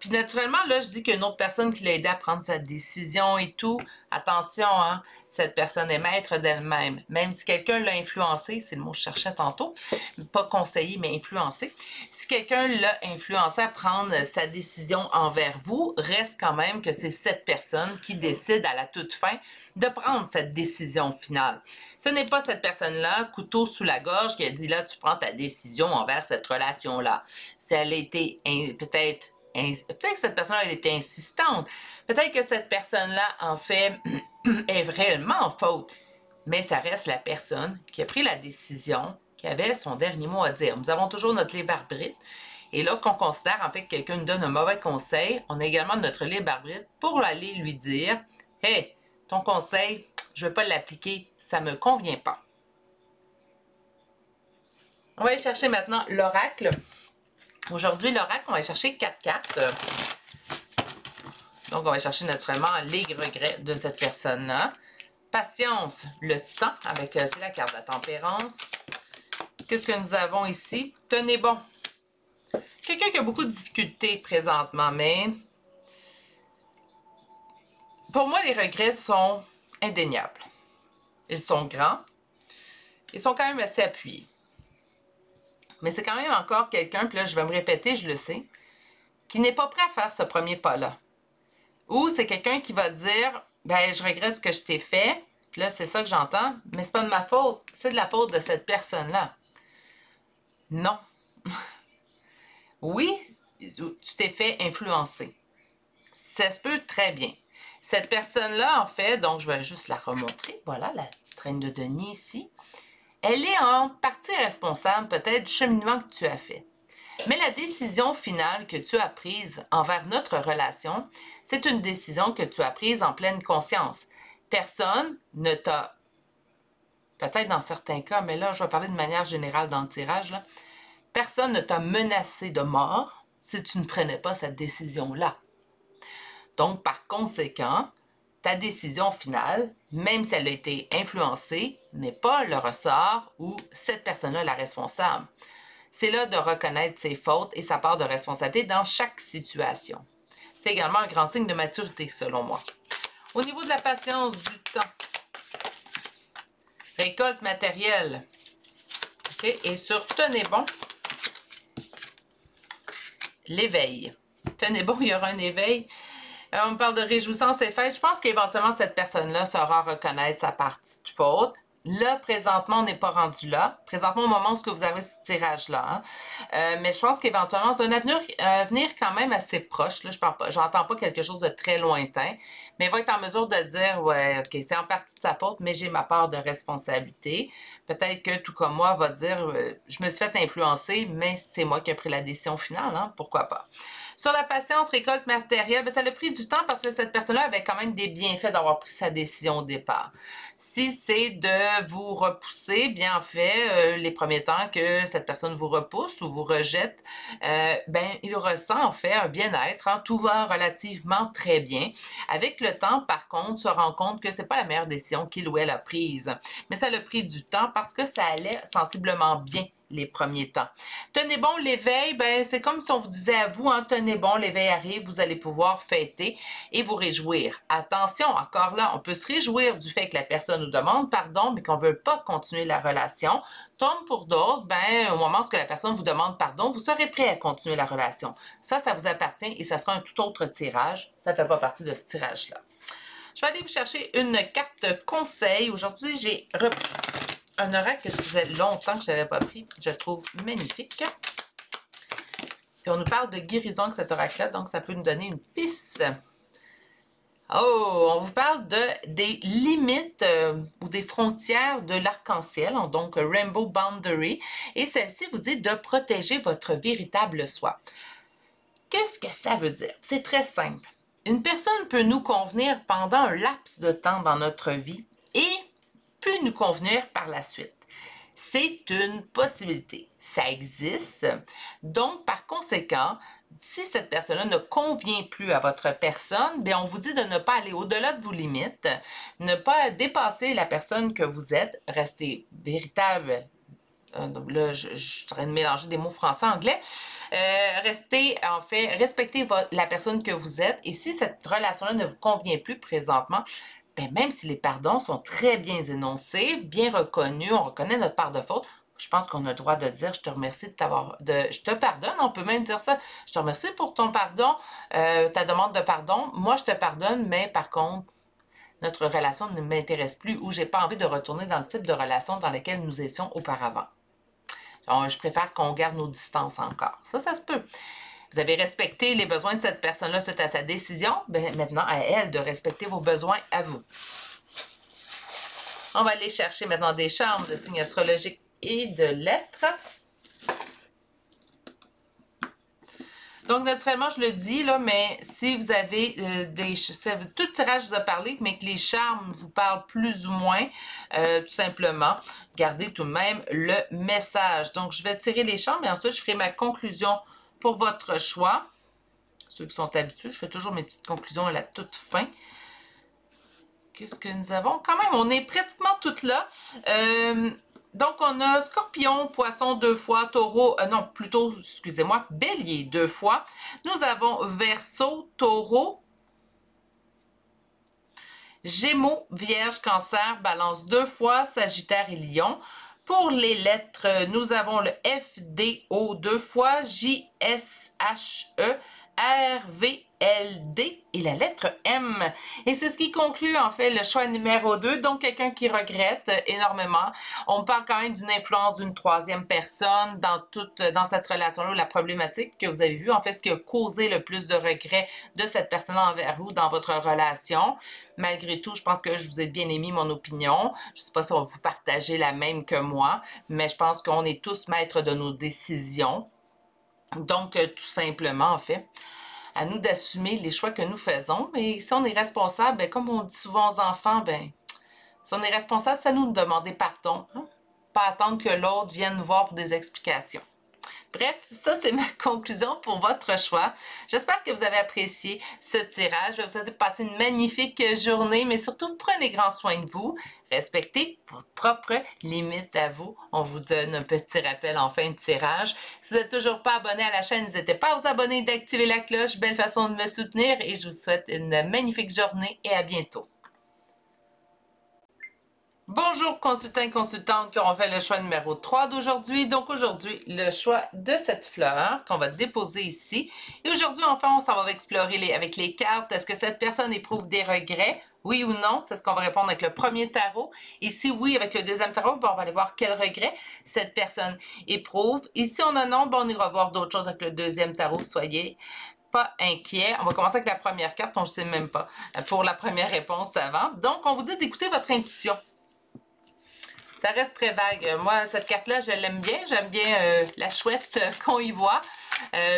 Puis naturellement, là, je dis qu'il y a une autre personne qui l'a aidé à prendre sa décision et tout. Attention, hein, cette personne est maître d'elle-même. Même si quelqu'un l'a influencé, c'est le mot que je cherchais tantôt, pas conseiller, mais influencé. Si quelqu'un l'a influencé à prendre sa décision envers vous, reste quand même que c'est cette personne qui décide à la toute fin de prendre cette décision finale. Ce n'est pas cette personne-là, couteau sous la gorge, qui a dit là, tu prends ta décision envers cette relation-là. Si elle a été peut-être que cette personne-là a été insistante, peut-être que cette personne-là, en fait, est réellement en faute. Mais ça reste la personne qui a pris la décision, qui avait son dernier mot à dire. Nous avons toujours notre libre arbitre. Et lorsqu'on considère, en fait, que quelqu'un nous donne un mauvais conseil, on a également notre libre arbitre pour aller lui dire « Hey, ton conseil, je ne veux pas l'appliquer, ça ne me convient pas. » On va aller chercher maintenant l'oracle. Aujourd'hui, l'oracle, on va aller chercher 4 cartes. Donc, on va chercher naturellement les regrets de cette personne-là. Patience, le temps, avec c'est la carte de la tempérance. Qu'est-ce que nous avons ici? Tenez bon. Quelqu'un qui a beaucoup de difficultés présentement, mais pour moi, les regrets sont indéniables. Ils sont grands. Ils sont quand même assez appuyés. Mais c'est quand même encore quelqu'un, puis là, je vais me répéter, je le sais, qui n'est pas prêt à faire ce premier pas-là. Ou c'est quelqu'un qui va dire, ben, je regrette ce que je t'ai fait, puis là, c'est ça que j'entends, mais c'est pas de ma faute, c'est de la faute de cette personne-là. Non. Oui, tu t'es fait influencer. Ça se peut très bien. Cette personne-là, en fait, donc je vais juste la remontrer, voilà, la petite reine de denier ici. Elle est en partie responsable peut-être du cheminement que tu as fait. Mais la décision finale que tu as prise envers notre relation, c'est une décision que tu as prise en pleine conscience. Personne ne t'a, peut-être dans certains cas, mais là, je vais parler de manière générale dans le tirage, là, personne ne t'a menacé de mort si tu ne prenais pas cette décision-là. Donc, par conséquent, ta décision finale, même si elle a été influencée, n'est pas le ressort ou cette personne-là est la responsable. C'est là de reconnaître ses fautes et sa part de responsabilité dans chaque situation. C'est également un grand signe de maturité, selon moi. Au niveau de la patience, du temps, récolte matérielle, okay? Et sur tenez bon, l'éveil. Tenez bon, il y aura un éveil. On me parle de réjouissance et fête. Je pense qu'éventuellement, cette personne-là saura reconnaître sa partie de faute. Là, présentement, on n'est pas rendu là. Présentement, au moment où vous avez ce tirage-là. Hein. Mais je pense qu'éventuellement, c'est un avenir quand même assez proche. Là, je n'entends pas quelque chose de très lointain. Mais il va être en mesure de dire, ouais, OK, c'est en partie de sa faute, mais j'ai ma part de responsabilité. Peut-être que, tout comme moi, va dire, je me suis fait influencer, mais c'est moi qui ai pris la décision finale. Hein, pourquoi pas? Sur la patience, récolte matérielle, bien, ça a pris du temps parce que cette personne-là avait quand même des bienfaits d'avoir pris sa décision au départ. Si c'est de vous repousser, bien en fait, les premiers temps que cette personne vous repousse ou vous rejette, ben, il ressent en fait un bien-être. Hein, tout va relativement très bien. Avec le temps, par contre, se rend compte que c'est pas la meilleure décision qu'il ou elle a prise. Mais ça a pris du temps parce que ça allait sensiblement bien les premiers temps. Tenez bon, l'éveil, ben, c'est comme si on vous disait à vous, hein, tenez bon, l'éveil arrive, vous allez pouvoir fêter et vous réjouir. Attention, encore là, on peut se réjouir du fait que la personne nous demande pardon, mais qu'on ne veut pas continuer la relation. Comme pour d'autres, ben, au moment où la personne vous demande pardon, vous serez prêt à continuer la relation. Ça vous appartient et ça sera un tout autre tirage. Ça ne fait pas partie de ce tirage-là. Je vais aller vous chercher une carte conseil. Aujourd'hui, j'ai repris un oracle que ça faisait longtemps que je n'avais pas pris. Je le trouve magnifique. Puis on nous parle de guérison avec cet oracle-là, donc ça peut nous donner une piste. Oh, on vous parle des limites ou des frontières de l'arc-en-ciel, donc Rainbow Boundary. Et celle-ci vous dit de protéger votre véritable soi. Qu'est-ce que ça veut dire? C'est très simple. Une personne peut nous convenir pendant un laps de temps dans notre vie et peut nous convenir par la suite. C'est une possibilité. Ça existe. Donc, par conséquent, si cette personne-là ne convient plus à votre personne, bien, on vous dit de ne pas aller au-delà de vos limites, ne pas dépasser la personne que vous êtes, rester véritable, là, je suis en train de mélanger des mots français-anglais. Respectez la personne que vous êtes. Et si cette relation-là ne vous convient plus présentement, ben même si les pardons sont très bien énoncés, bien reconnus, on reconnaît notre part de faute, je pense qu'on a le droit de dire je te remercie je te pardonne, on peut même dire ça. Je te remercie pour ton pardon, ta demande de pardon. Moi, je te pardonne, mais par contre, notre relation ne m'intéresse plus ou j'ai pas envie de retourner dans le type de relation dans laquelle nous étions auparavant. Donc, je préfère qu'on garde nos distances encore. Ça se peut. Vous avez respecté les besoins de cette personne-là suite à sa décision. Ben, maintenant, à elle de respecter vos besoins à vous. On va aller chercher maintenant des charmes de signes astrologiques et de lettres. Donc, naturellement, je le dis, là, mais si vous avez tout le tirage vous a parlé, mais que les charmes vous parlent plus ou moins, tout simplement, gardez tout de même le message. Donc, je vais tirer les charmes et ensuite, je ferai ma conclusion pour votre choix. Ceux qui sont habitués, je fais toujours mes petites conclusions à la toute fin. Qu'est-ce que nous avons? Quand même, on est pratiquement toutes là. Donc, on a Scorpion, Poisson 2 fois, Taureau, non, plutôt, excusez-moi, Bélier 2 fois. Nous avons Verseau, Taureau, Gémeaux, Vierge, Cancer, Balance 2 fois, Sagittaire et Lion. Pour les lettres, nous avons le F, D, O 2 fois, J, S, H, E, R, V, L, D et la lettre M. Et c'est ce qui conclut en fait le choix numéro 2. Donc, quelqu'un qui regrette énormément. On parle quand même d'une influence d'une troisième personne dans cette relation-là, la problématique que vous avez vue. En fait, ce qui a causé le plus de regrets de cette personne-là envers vous dans votre relation. Malgré tout, je pense que je vous ai bien émis mon opinion. Je ne sais pas si vous partagez la même que moi, mais je pense qu'on est tous maîtres de nos décisions. Donc, tout simplement, en fait, à nous d'assumer les choix que nous faisons. Mais si on est responsable, ben, comme on dit souvent aux enfants, ben, si on est responsable, c'est à nous de demander pardon. Hein? Pas attendre que l'autre vienne nous voir pour des explications. Bref, ça c'est ma conclusion pour votre choix. J'espère que vous avez apprécié ce tirage. Je vais vous souhaiter de passer une magnifique journée, mais surtout prenez grand soin de vous. Respectez vos propres limites à vous. On vous donne un petit rappel en fin de tirage. Si vous n'êtes toujours pas abonné à la chaîne, n'hésitez pas à vous abonner et d'activer la cloche. Belle façon de me soutenir et je vous souhaite une magnifique journée et à bientôt. Bonjour consultants et consultantes qui auront fait le choix numéro 3 d'aujourd'hui. Donc aujourd'hui, le choix de cette fleur qu'on va déposer ici. Et aujourd'hui, enfin, on s'en va explorer avec les cartes. Est-ce que cette personne éprouve des regrets? Oui ou non? C'est ce qu'on va répondre avec le premier tarot. Et si oui, avec le deuxième tarot, ben, on va aller voir quel regret cette personne éprouve. Et si on a non, ben, on ira voir d'autres choses avec le deuxième tarot. Soyez pas inquiets. On va commencer avec la première carte. On ne sait même pas pour la première réponse avant. Donc, on vous dit d'écouter votre intuition. Ça reste très vague. Moi, cette carte-là, je l'aime bien. J'aime bien la chouette qu'on y voit.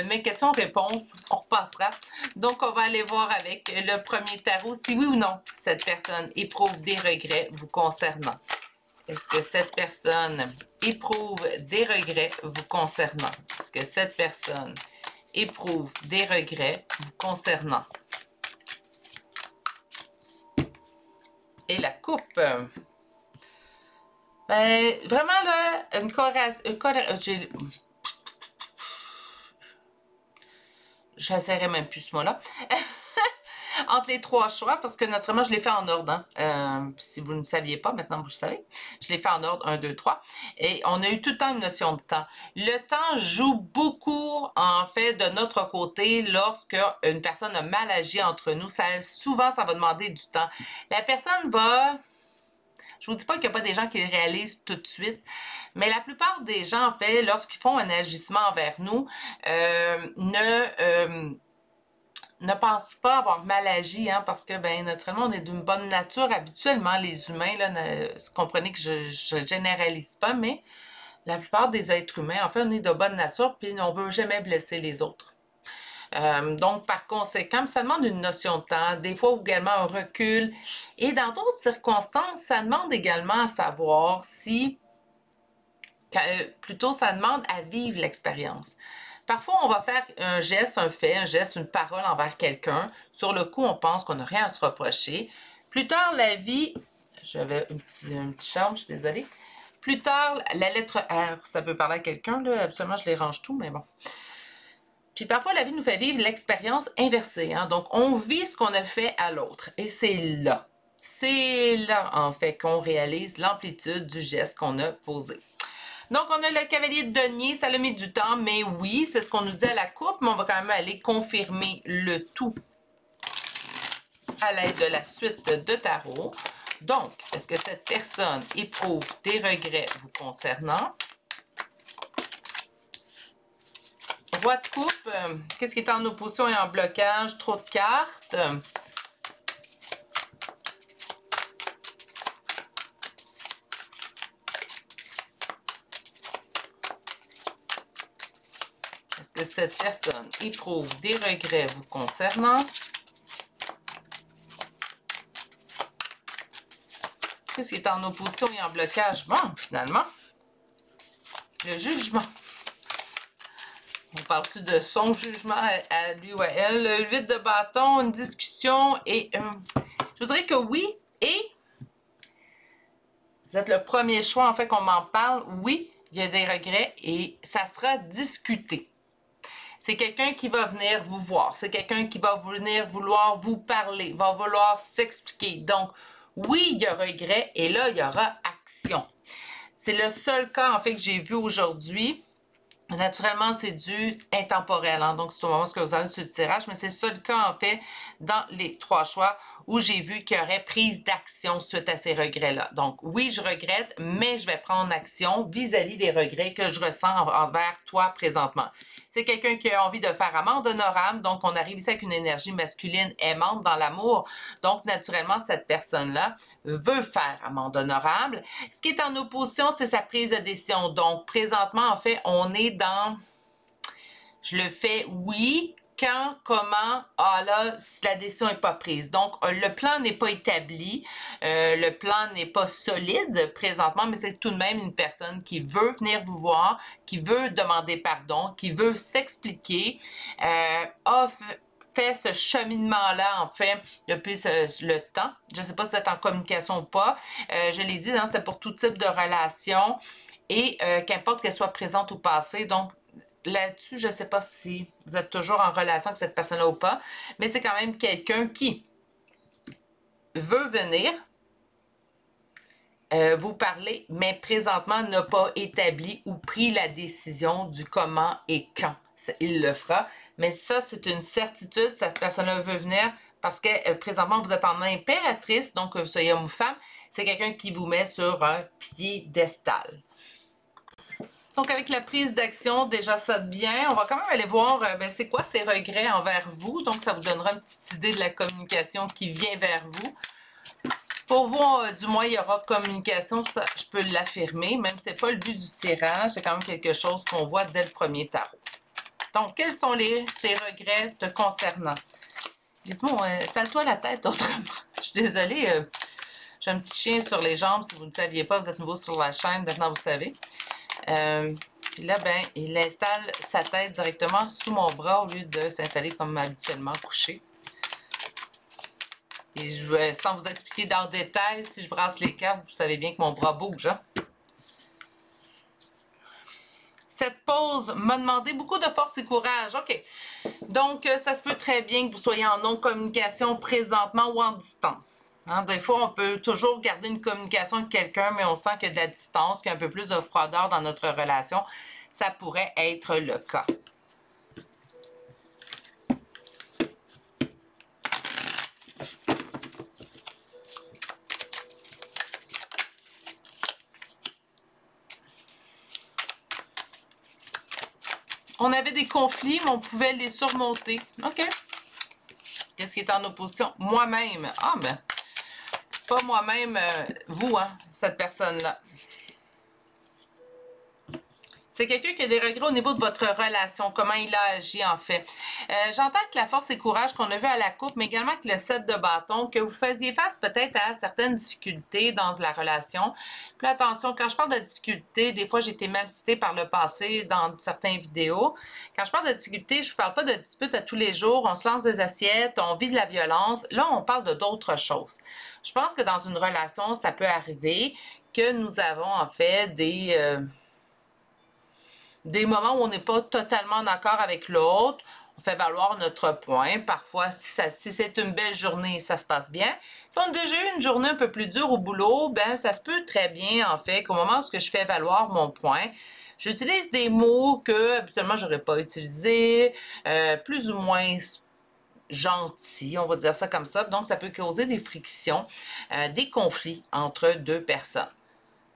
Mais question-réponse, on repassera. Donc, on va aller voir avec le premier tarot si oui ou non cette personne éprouve des regrets vous concernant. Est-ce que cette personne éprouve des regrets vous concernant? Est-ce que cette personne éprouve des regrets vous concernant? Et la coupe. Ben, vraiment, là, une corrélation. J'essaierai même plus ce mot-là. Entre les trois choix, parce que naturellement, je l'ai fait en ordre. Hein. Si vous ne saviez pas, maintenant vous le savez. Je l'ai fait en ordre 1, 2, 3. Et on a eu tout le temps une notion de temps. Le temps joue beaucoup, en fait, de notre côté lorsque une personne a mal agi entre nous. Souvent, ça va demander du temps. La personne va... Je ne vous dis pas qu'il n'y a pas des gens qui le réalisent tout de suite, mais la plupart des gens, en fait, lorsqu'ils font un agissement envers nous, ne pensent pas avoir mal agi, hein, parce que, ben, naturellement, on est d'une bonne nature habituellement, les humains, là, comprenez que je ne généralise pas, mais la plupart des êtres humains, en fait, on est de bonne nature, puis on ne veut jamais blesser les autres. Donc, par conséquent, ça demande une notion de temps, des fois également un recul. Et dans d'autres circonstances, ça demande également à savoir si, plutôt, ça demande à vivre l'expérience. Parfois, on va faire un geste, un fait, un geste, une parole envers quelqu'un. Sur le coup, on pense qu'on n'a rien à se reprocher. Plus tard, la vie... J'avais un petit charme, je suis désolée. Plus tard, la lettre R, ça peut parler à quelqu'un, là. Habituellement, je les range tout, mais bon. Puis parfois, la vie nous fait vivre l'expérience inversée. Hein? Donc, on vit ce qu'on a fait à l'autre. Et c'est là. C'est là, en fait, qu'on réalise l'amplitude du geste qu'on a posé. Donc, on a le cavalier de denier, ça a mis du temps, mais oui, c'est ce qu'on nous dit à la coupe, mais on va quand même aller confirmer le tout à l'aide de la suite de tarot. Donc, est-ce que cette personne éprouve des regrets vous concernant? Roi de coupe, qu'est-ce qui est en opposition et en blocage? Trop de cartes. Est-ce que cette personne éprouve des regrets vous concernant? Qu'est-ce qui est en opposition et en blocage? Bon, finalement, le jugement. On parle-tu de son jugement à lui ou à elle? Le 8 de bâton, une discussion et... je voudrais que oui, et... Vous êtes le premier choix, en fait, qu'on m'en parle. Oui, il y a des regrets et ça sera discuté. C'est quelqu'un qui va venir vous voir. C'est quelqu'un qui va venir vouloir vous parler, va vouloir s'expliquer. Donc, oui, il y a regret et là, il y aura action. C'est le seul cas, en fait, que j'ai vu aujourd'hui. Naturellement, c'est du intemporel. Hein? Donc, c'est au moment où vous avez sur le tirage, mais c'est le seul cas, en fait, dans les 3 choix où j'ai vu qu'il y aurait prise d'action suite à ces regrets-là. Donc, oui, je regrette, mais je vais prendre action vis-à-vis des regrets que je ressens envers toi présentement. C'est quelqu'un qui a envie de faire amende honorable, donc on arrive ici avec une énergie masculine aimante dans l'amour. Donc, naturellement, cette personne-là veut faire amende honorable. Ce qui est en opposition, c'est sa prise de décision. Donc, présentement, en fait, on est dans... Je le fais, oui. Quand, comment, ah là, la décision n'est pas prise. Donc, le plan n'est pas établi, le plan n'est pas solide présentement, mais c'est tout de même une personne qui veut venir vous voir, qui veut demander pardon, qui veut s'expliquer, a fait ce cheminement-là, en fait, depuis le temps. Je ne sais pas si vous êtes en communication ou pas. Je l'ai dit, hein, c'était pour tout type de relation et qu'importe qu'elle soit présente ou passée. Donc, là-dessus, je ne sais pas si vous êtes toujours en relation avec cette personne-là ou pas, mais c'est quand même quelqu'un qui veut venir vous parler, mais présentement n'a pas établi ou pris la décision du comment et quand il le fera. Mais ça, c'est une certitude, cette personne-là veut venir parce que présentement, vous êtes en impératrice, donc que vous soyez homme ou femme, c'est quelqu'un qui vous met sur un piédestal. Donc, avec la prise d'action, déjà ça de bien. On va quand même aller voir c'est quoi ces regrets envers vous. Donc, ça vous donnera une petite idée de la communication qui vient vers vous. Pour vous, du moins, il y aura communication, ça, je peux l'affirmer. Même si ce n'est pas le but du tirage, c'est quand même quelque chose qu'on voit dès le premier tarot. Donc, quels sont ces regrets te concernant? Dis-moi, sale-toi la tête autrement. Je suis désolée, j'ai un petit chien sur les jambes. Si vous ne saviez pas, vous êtes nouveau sur la chaîne, maintenant vous savez. Puis là, ben, il installe sa tête directement sous mon bras au lieu de s'installer comme habituellement couché. Et sans vous expliquer dans le détail, si je brasse les cartes, vous savez bien que mon bras bouge. Hein? Cette pause m'a demandé beaucoup de force et courage. OK. Donc, ça se peut très bien que vous soyez en non-communication présentement ou en distance. Hein? Des fois, on peut toujours garder une communication avec quelqu'un, mais on sent qu'il y a de la distance, qu'il y a un peu plus de froideur dans notre relation. Ça pourrait être le cas. On avait des conflits, mais on pouvait les surmonter. OK. Qu'est-ce qui est en opposition? Moi-même. Ah, ben, pas moi-même, vous, hein, cette personne-là. C'est quelqu'un qui a des regrets au niveau de votre relation, comment il a agi en fait. J'entends que la force et courage qu'on a vu à la coupe, mais également que le 7 de bâton, que vous faisiez face peut-être à certaines difficultés dans la relation. Puis attention, quand je parle de difficultés, des fois j'ai été mal citée par le passé dans certaines vidéos. Quand je parle de difficultés, je ne vous parle pas de disputes à tous les jours, on se lance des assiettes, on vit de la violence. Là, on parle d'autres choses. Je pense que dans une relation, ça peut arriver que nous avons en fait des moments où on n'est pas totalement d'accord avec l'autre. On fait valoir notre point. Parfois, si c'est une belle journée, ça se passe bien. Si on a déjà eu une journée un peu plus dure au boulot, ben ça se peut très bien, en fait, qu'au moment où je fais valoir mon point, j'utilise des mots que habituellement je n'aurais pas utilisés, plus ou moins gentils, on va dire ça comme ça. Donc, ça peut causer des frictions, des conflits entre deux personnes.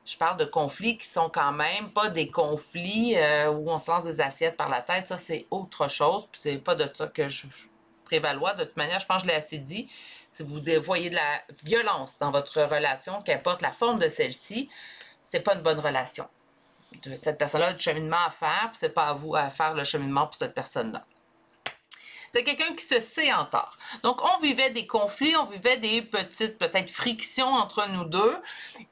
Je parle de conflits qui sont quand même pas des conflits où on se lance des assiettes par la tête. Ça, c'est autre chose. Puis c'est pas de ça que je prévalois. De toute manière, je pense que je l'ai assez dit. Si vous voyez de la violence dans votre relation, qu'importe la forme de celle-ci, c'est pas une bonne relation. Cette personne-là a du cheminement à faire, puis c'est pas à vous à faire le cheminement pour cette personne-là. C'est quelqu'un qui se sait en tort. Donc, on vivait des conflits, on vivait des petites, peut-être, frictions entre nous deux.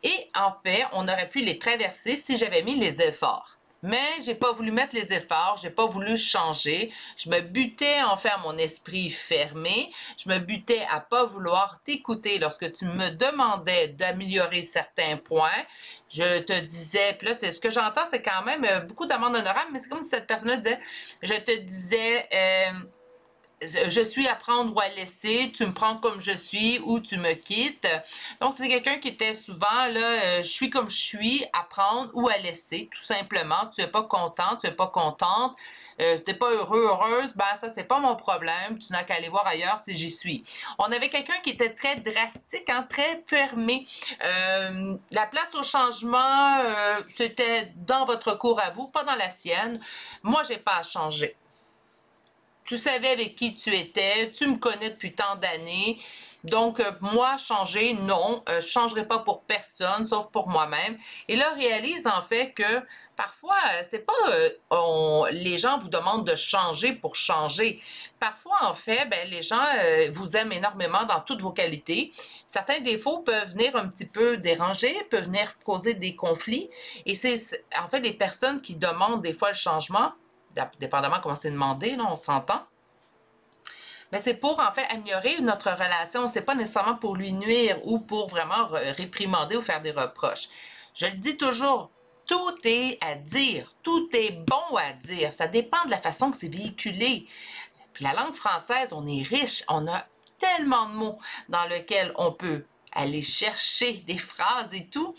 Et en fait, on aurait pu les traverser si j'avais mis les efforts. Mais j'ai pas voulu mettre les efforts, j'ai pas voulu changer. Je me butais en fait à mon esprit fermé. Je me butais à pas vouloir t'écouter lorsque tu me demandais d'améliorer certains points. Je te disais, puis là, c'est ce que j'entends, c'est quand même beaucoup d'amendes honorables, mais c'est comme si cette personne-là disait, je te disais... je suis à prendre ou à laisser, tu me prends comme je suis ou tu me quittes. Donc, c'est quelqu'un qui était souvent, là, je suis comme je suis, à prendre ou à laisser, tout simplement. Tu n'es pas content, tu n'es pas contente, tu n'es pas heureux, heureuse, ben ça, c'est pas mon problème, tu n'as qu'à aller voir ailleurs si j'y suis. On avait quelqu'un qui était très drastique, hein, très fermé. La place au changement, c'était dans votre cour à vous, pas dans la sienne. Moi, j'ai pas à changer. Tu savais avec qui tu étais, tu me connais depuis tant d'années. Donc, moi, changer, non, je ne changerai pas pour personne, sauf pour moi-même. Et là, réalise en fait que parfois, c'est pas les gens vous demandent de changer pour changer. Parfois, en fait, ben, les gens vous aiment énormément dans toutes vos qualités. Certains défauts peuvent venir un petit peu déranger, peuvent venir causer des conflits. Et c'est en fait les personnes qui demandent des fois le changement, dépendamment comment c'est demandé, là, on s'entend. Mais c'est pour, en fait, améliorer notre relation. C'est pas nécessairement pour lui nuire ou pour vraiment réprimander ou faire des reproches. Je le dis toujours, tout est à dire. Tout est bon à dire. Ça dépend de la façon que c'est véhiculé. Puis la langue française, on est riche. On a tellement de mots dans lesquels on peut aller chercher des phrases et tout.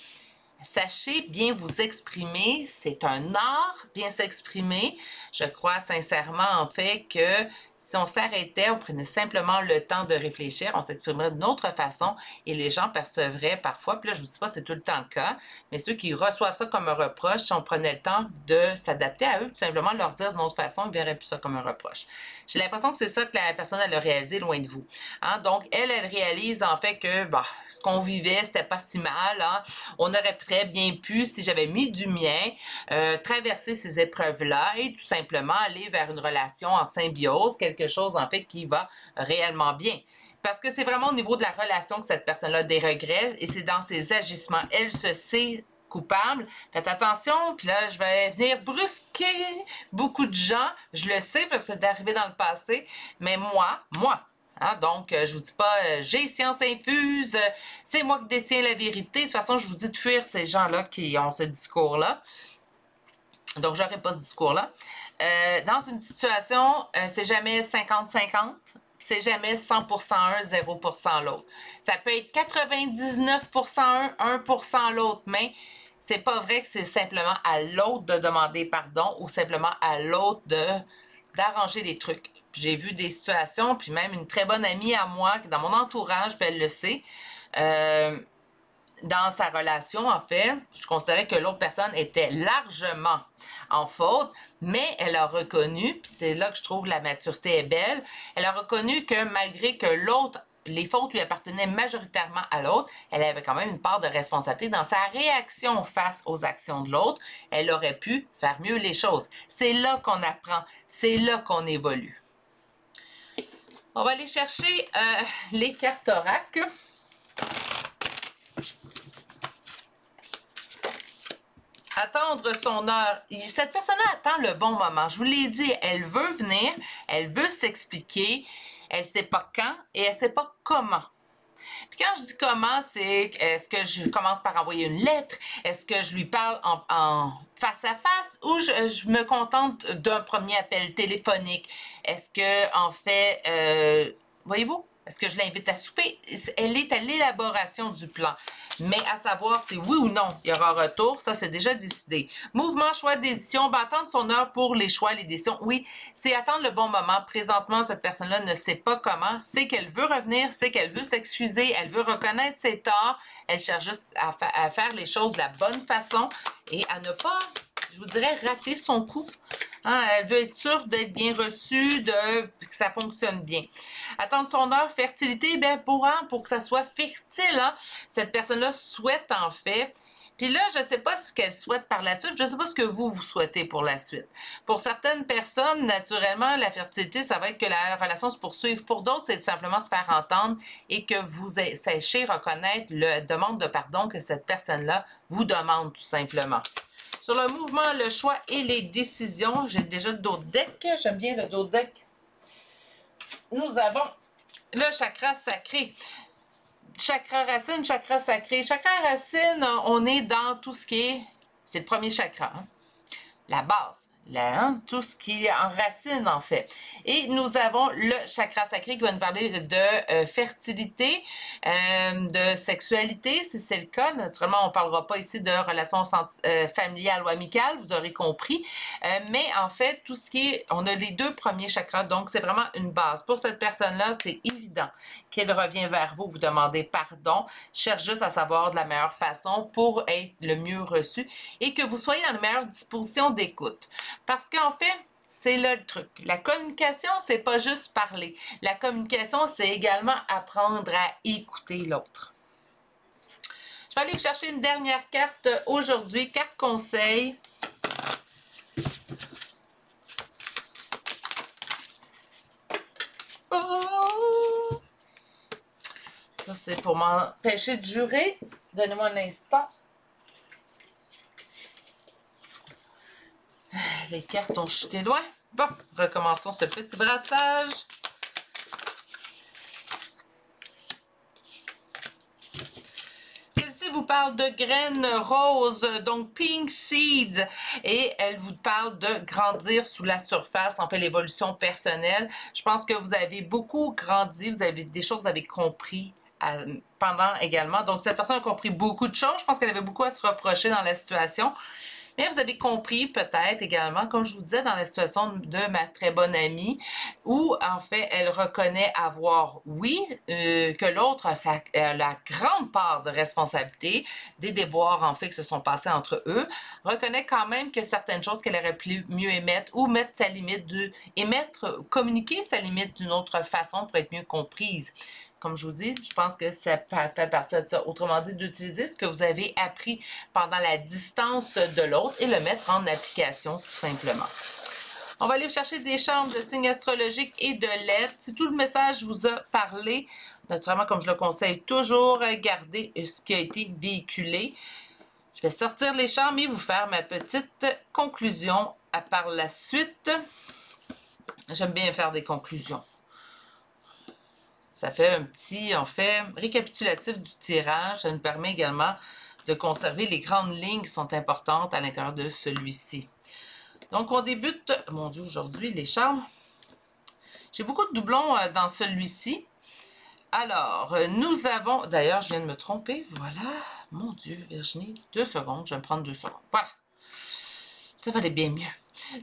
Sachez bien vous exprimer, c'est un art, bien s'exprimer. Je crois sincèrement en fait que si on s'arrêtait, on prenait simplement le temps de réfléchir, on s'exprimerait d'une autre façon et les gens percevraient parfois, puis là je vous dis pas c'est tout le temps le cas, mais ceux qui reçoivent ça comme un reproche, si on prenait le temps de s'adapter à eux, tout simplement leur dire d'une autre façon, ils ne verraient plus ça comme un reproche. J'ai l'impression que c'est ça que la personne elle a réalisé loin de vous. Hein? Donc elle réalise en fait que bah, ce qu'on vivait, c'était pas si mal. Hein? On aurait très bien pu, si j'avais mis du mien, traverser ces épreuves-là et tout simplement aller vers une relation en symbiose, quelque chose en fait qui va réellement bien. Parce que c'est vraiment au niveau de la relation que cette personne-là a des regrets et c'est dans ses agissements. Elle se sait coupable. Faites attention, puis là, je vais venir brusquer beaucoup de gens. Je le sais parce que c'est arrivé dans le passé, mais moi, hein, donc, je vous dis pas, j'ai science infuse, c'est moi qui détiens la vérité. De toute façon, je vous dis de fuir ces gens-là qui ont ce discours-là. Donc, j'aurai pas ce discours-là. Dans une situation, c'est jamais 50-50. C'est jamais 100% un, 0% l'autre. Ça peut être 99% un, 1% l'autre, mais c'est pas vrai que c'est simplement à l'autre de demander pardon ou simplement à l'autre d'arranger des trucs. J'ai vu des situations, puis même une très bonne amie à moi, qui dans mon entourage, puis elle le sait, dans sa relation, en fait, je considérais que l'autre personne était largement en faute, mais elle a reconnu, puis c'est là que je trouve la maturité est belle, elle a reconnu que malgré que l'autre les fautes lui appartenaient majoritairement à l'autre, elle avait quand même une part de responsabilité dans sa réaction face aux actions de l'autre. Elle aurait pu faire mieux les choses. C'est là qu'on apprend, c'est là qu'on évolue. On va aller chercher les cartes oracles. Attendre son heure. Cette personne-là attend le bon moment. Je vous l'ai dit, elle veut venir, elle veut s'expliquer, elle ne sait pas quand et elle ne sait pas comment. Puis quand je dis comment, c'est est-ce que je commence par envoyer une lettre? Est-ce que je lui parle en face à face ou je me contente d'un premier appel téléphonique? Est-ce que, en fait, voyez-vous? Est-ce que je l'invite à souper? Elle est à l'élaboration du plan. Mais à savoir si oui ou non il y aura retour, ça c'est déjà décidé. Mouvement, choix, décision, attendre son heure pour les choix, les décisions. Oui, c'est attendre le bon moment. Présentement, cette personne-là ne sait pas comment, c'est qu'elle veut revenir, c'est qu'elle veut s'excuser, elle veut reconnaître ses torts, elle cherche juste à faire les choses de la bonne façon et à ne pas, je vous dirais, rater son coup. Hein, elle veut être sûre d'être bien reçue, que ça fonctionne bien. Attendre son heure, fertilité, bien pour que ça soit fertile, hein, cette personne-là souhaite en fait. Puis là, je ne sais pas ce qu'elle souhaite par la suite, je ne sais pas ce que vous souhaitez pour la suite. Pour certaines personnes, naturellement, la fertilité, ça va être que la relation se poursuive. Pour d'autres, c'est tout simplement se faire entendre et que vous sachiez reconnaître la demande de pardon que cette personne-là vous demande tout simplement. Sur le mouvement, le choix et les décisions, j'ai déjà le dos de deck. J'aime bien le dos de deck. Nous avons le chakra sacré. Chakra racine, chakra sacré. Chakra racine, on est dans tout ce qui est... C'est le premier chakra, hein? La base. Tout ce qui enracine en fait. Et nous avons le chakra sacré qui va nous parler de fertilité, de sexualité, si c'est le cas. Naturellement, on ne parlera pas ici de relations familiales ou amicales, vous aurez compris. Mais en fait, tout ce qui est... On a les deux premiers chakras, donc c'est vraiment une base. Pour cette personne-là, c'est évident qu'elle revient vers vous, vous demandez pardon, cherche juste à savoir de la meilleure façon pour être le mieux reçu et que vous soyez dans la meilleure disposition d'écoute. Parce qu'en fait, c'est là le truc. La communication, c'est pas juste parler. La communication, c'est également apprendre à écouter l'autre. Je vais aller chercher une dernière carte aujourd'hui, carte conseil. Oh! Ça, c'est pour m'empêcher de jurer. Donnez-moi un instant. Les cartes ont chuté loin. Bon, recommençons ce petit brassage. Celle-ci vous parle de graines roses, donc pink seeds, et elle vous parle de grandir sous la surface, en fait l'évolution personnelle. Je pense que vous avez beaucoup grandi, vous avez des choses, vous avez compris pendant également. Donc cette personne a compris beaucoup de choses. Je pense qu'elle avait beaucoup à se reprocher dans la situation. Mais vous avez compris peut-être également, comme je vous disais, dans la situation de ma très bonne amie, où en fait, elle reconnaît avoir, oui, que l'autre a la grande part de responsabilité des déboires en fait qui se sont passés entre eux, reconnaît quand même que certaines choses qu'elle aurait pu mieux émettre ou mettre sa limite, communiquer sa limite d'une autre façon pour être mieux comprise. Comme je vous dis, je pense que ça fait partie de ça. Autrement dit, d'utiliser ce que vous avez appris pendant la distance de l'autre et le mettre en application, tout simplement. On va aller chercher des chambres de signes astrologiques et de lettres. Si tout le message vous a parlé, naturellement, comme je le conseille toujours, gardez ce qui a été véhiculé. Je vais sortir les chambres et vous faire ma petite conclusion par la suite. J'aime bien faire des conclusions. Ça fait un petit, en fait, récapitulatif du tirage. Ça nous permet également de conserver les grandes lignes qui sont importantes à l'intérieur de celui-ci. Donc, on débute, mon Dieu, aujourd'hui, les chambres. J'ai beaucoup de doublons dans celui-ci. Alors, nous avons, d'ailleurs, je viens de me tromper, voilà. Mon Dieu, Virginie, 2 secondes, je vais me prendre 2 secondes. Voilà. Ça va aller bien mieux.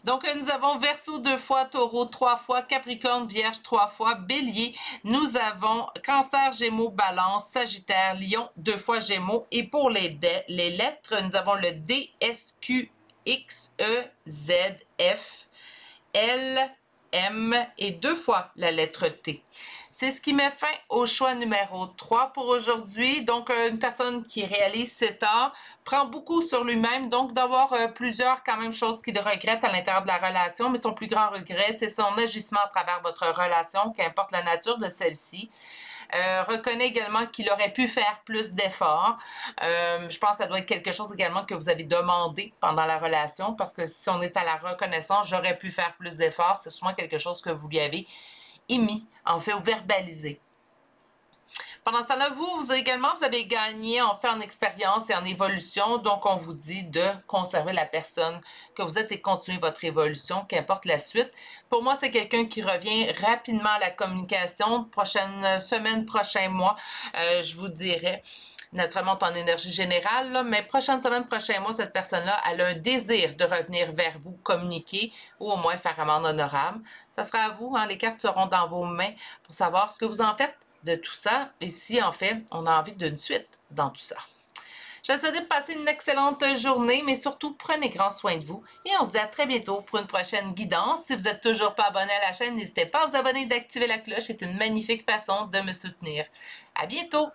Donc, nous avons Verseau 2 fois, Taureau 3 fois, Capricorne, Vierge 3 fois, Bélier. Nous avons Cancer, Gémeaux, Balance, Sagittaire, Lion 2 fois Gémeaux. Et pour les lettres, nous avons le D, S, Q, X, E, Z, F, L, M et 2 fois la lettre T. C'est ce qui met fin au choix numéro 3 pour aujourd'hui. Donc, une personne qui réalise cet art prend beaucoup sur lui-même, donc d'avoir plusieurs quand même choses qu'il regrette à l'intérieur de la relation, mais son plus grand regret, c'est son agissement à travers votre relation, qu'importe la nature de celle-ci. Reconnaît également qu'il aurait pu faire plus d'efforts. Je pense que ça doit être quelque chose également que vous avez demandé pendant la relation, parce que si on est à la reconnaissance, j'aurais pu faire plus d'efforts, c'est souvent quelque chose que vous lui avez émis, en fait, ou verbalisé. Pendant ce temps-là, vous également, vous avez gagné en fait en expérience et en évolution. Donc, on vous dit de conserver la personne que vous êtes et continuer votre évolution, qu'importe la suite. Pour moi, c'est quelqu'un qui revient rapidement à la communication. Prochaine semaine, prochain mois, je vous dirais. Naturellement, en énergie générale, là, mais prochaine semaine, prochain mois, cette personne-là, elle a un désir de revenir vers vous, communiquer ou au moins faire amende honorable. Ça sera à vous, hein, les cartes seront dans vos mains pour savoir ce que vous en faites de tout ça et si, en fait, on a envie d'une suite dans tout ça. Je vous souhaite de passer une excellente journée, mais surtout, prenez grand soin de vous et on se dit à très bientôt pour une prochaine guidance. Si vous n'êtes toujours pas abonné à la chaîne, n'hésitez pas à vous abonner et d'activer la cloche. C'est une magnifique façon de me soutenir. À bientôt!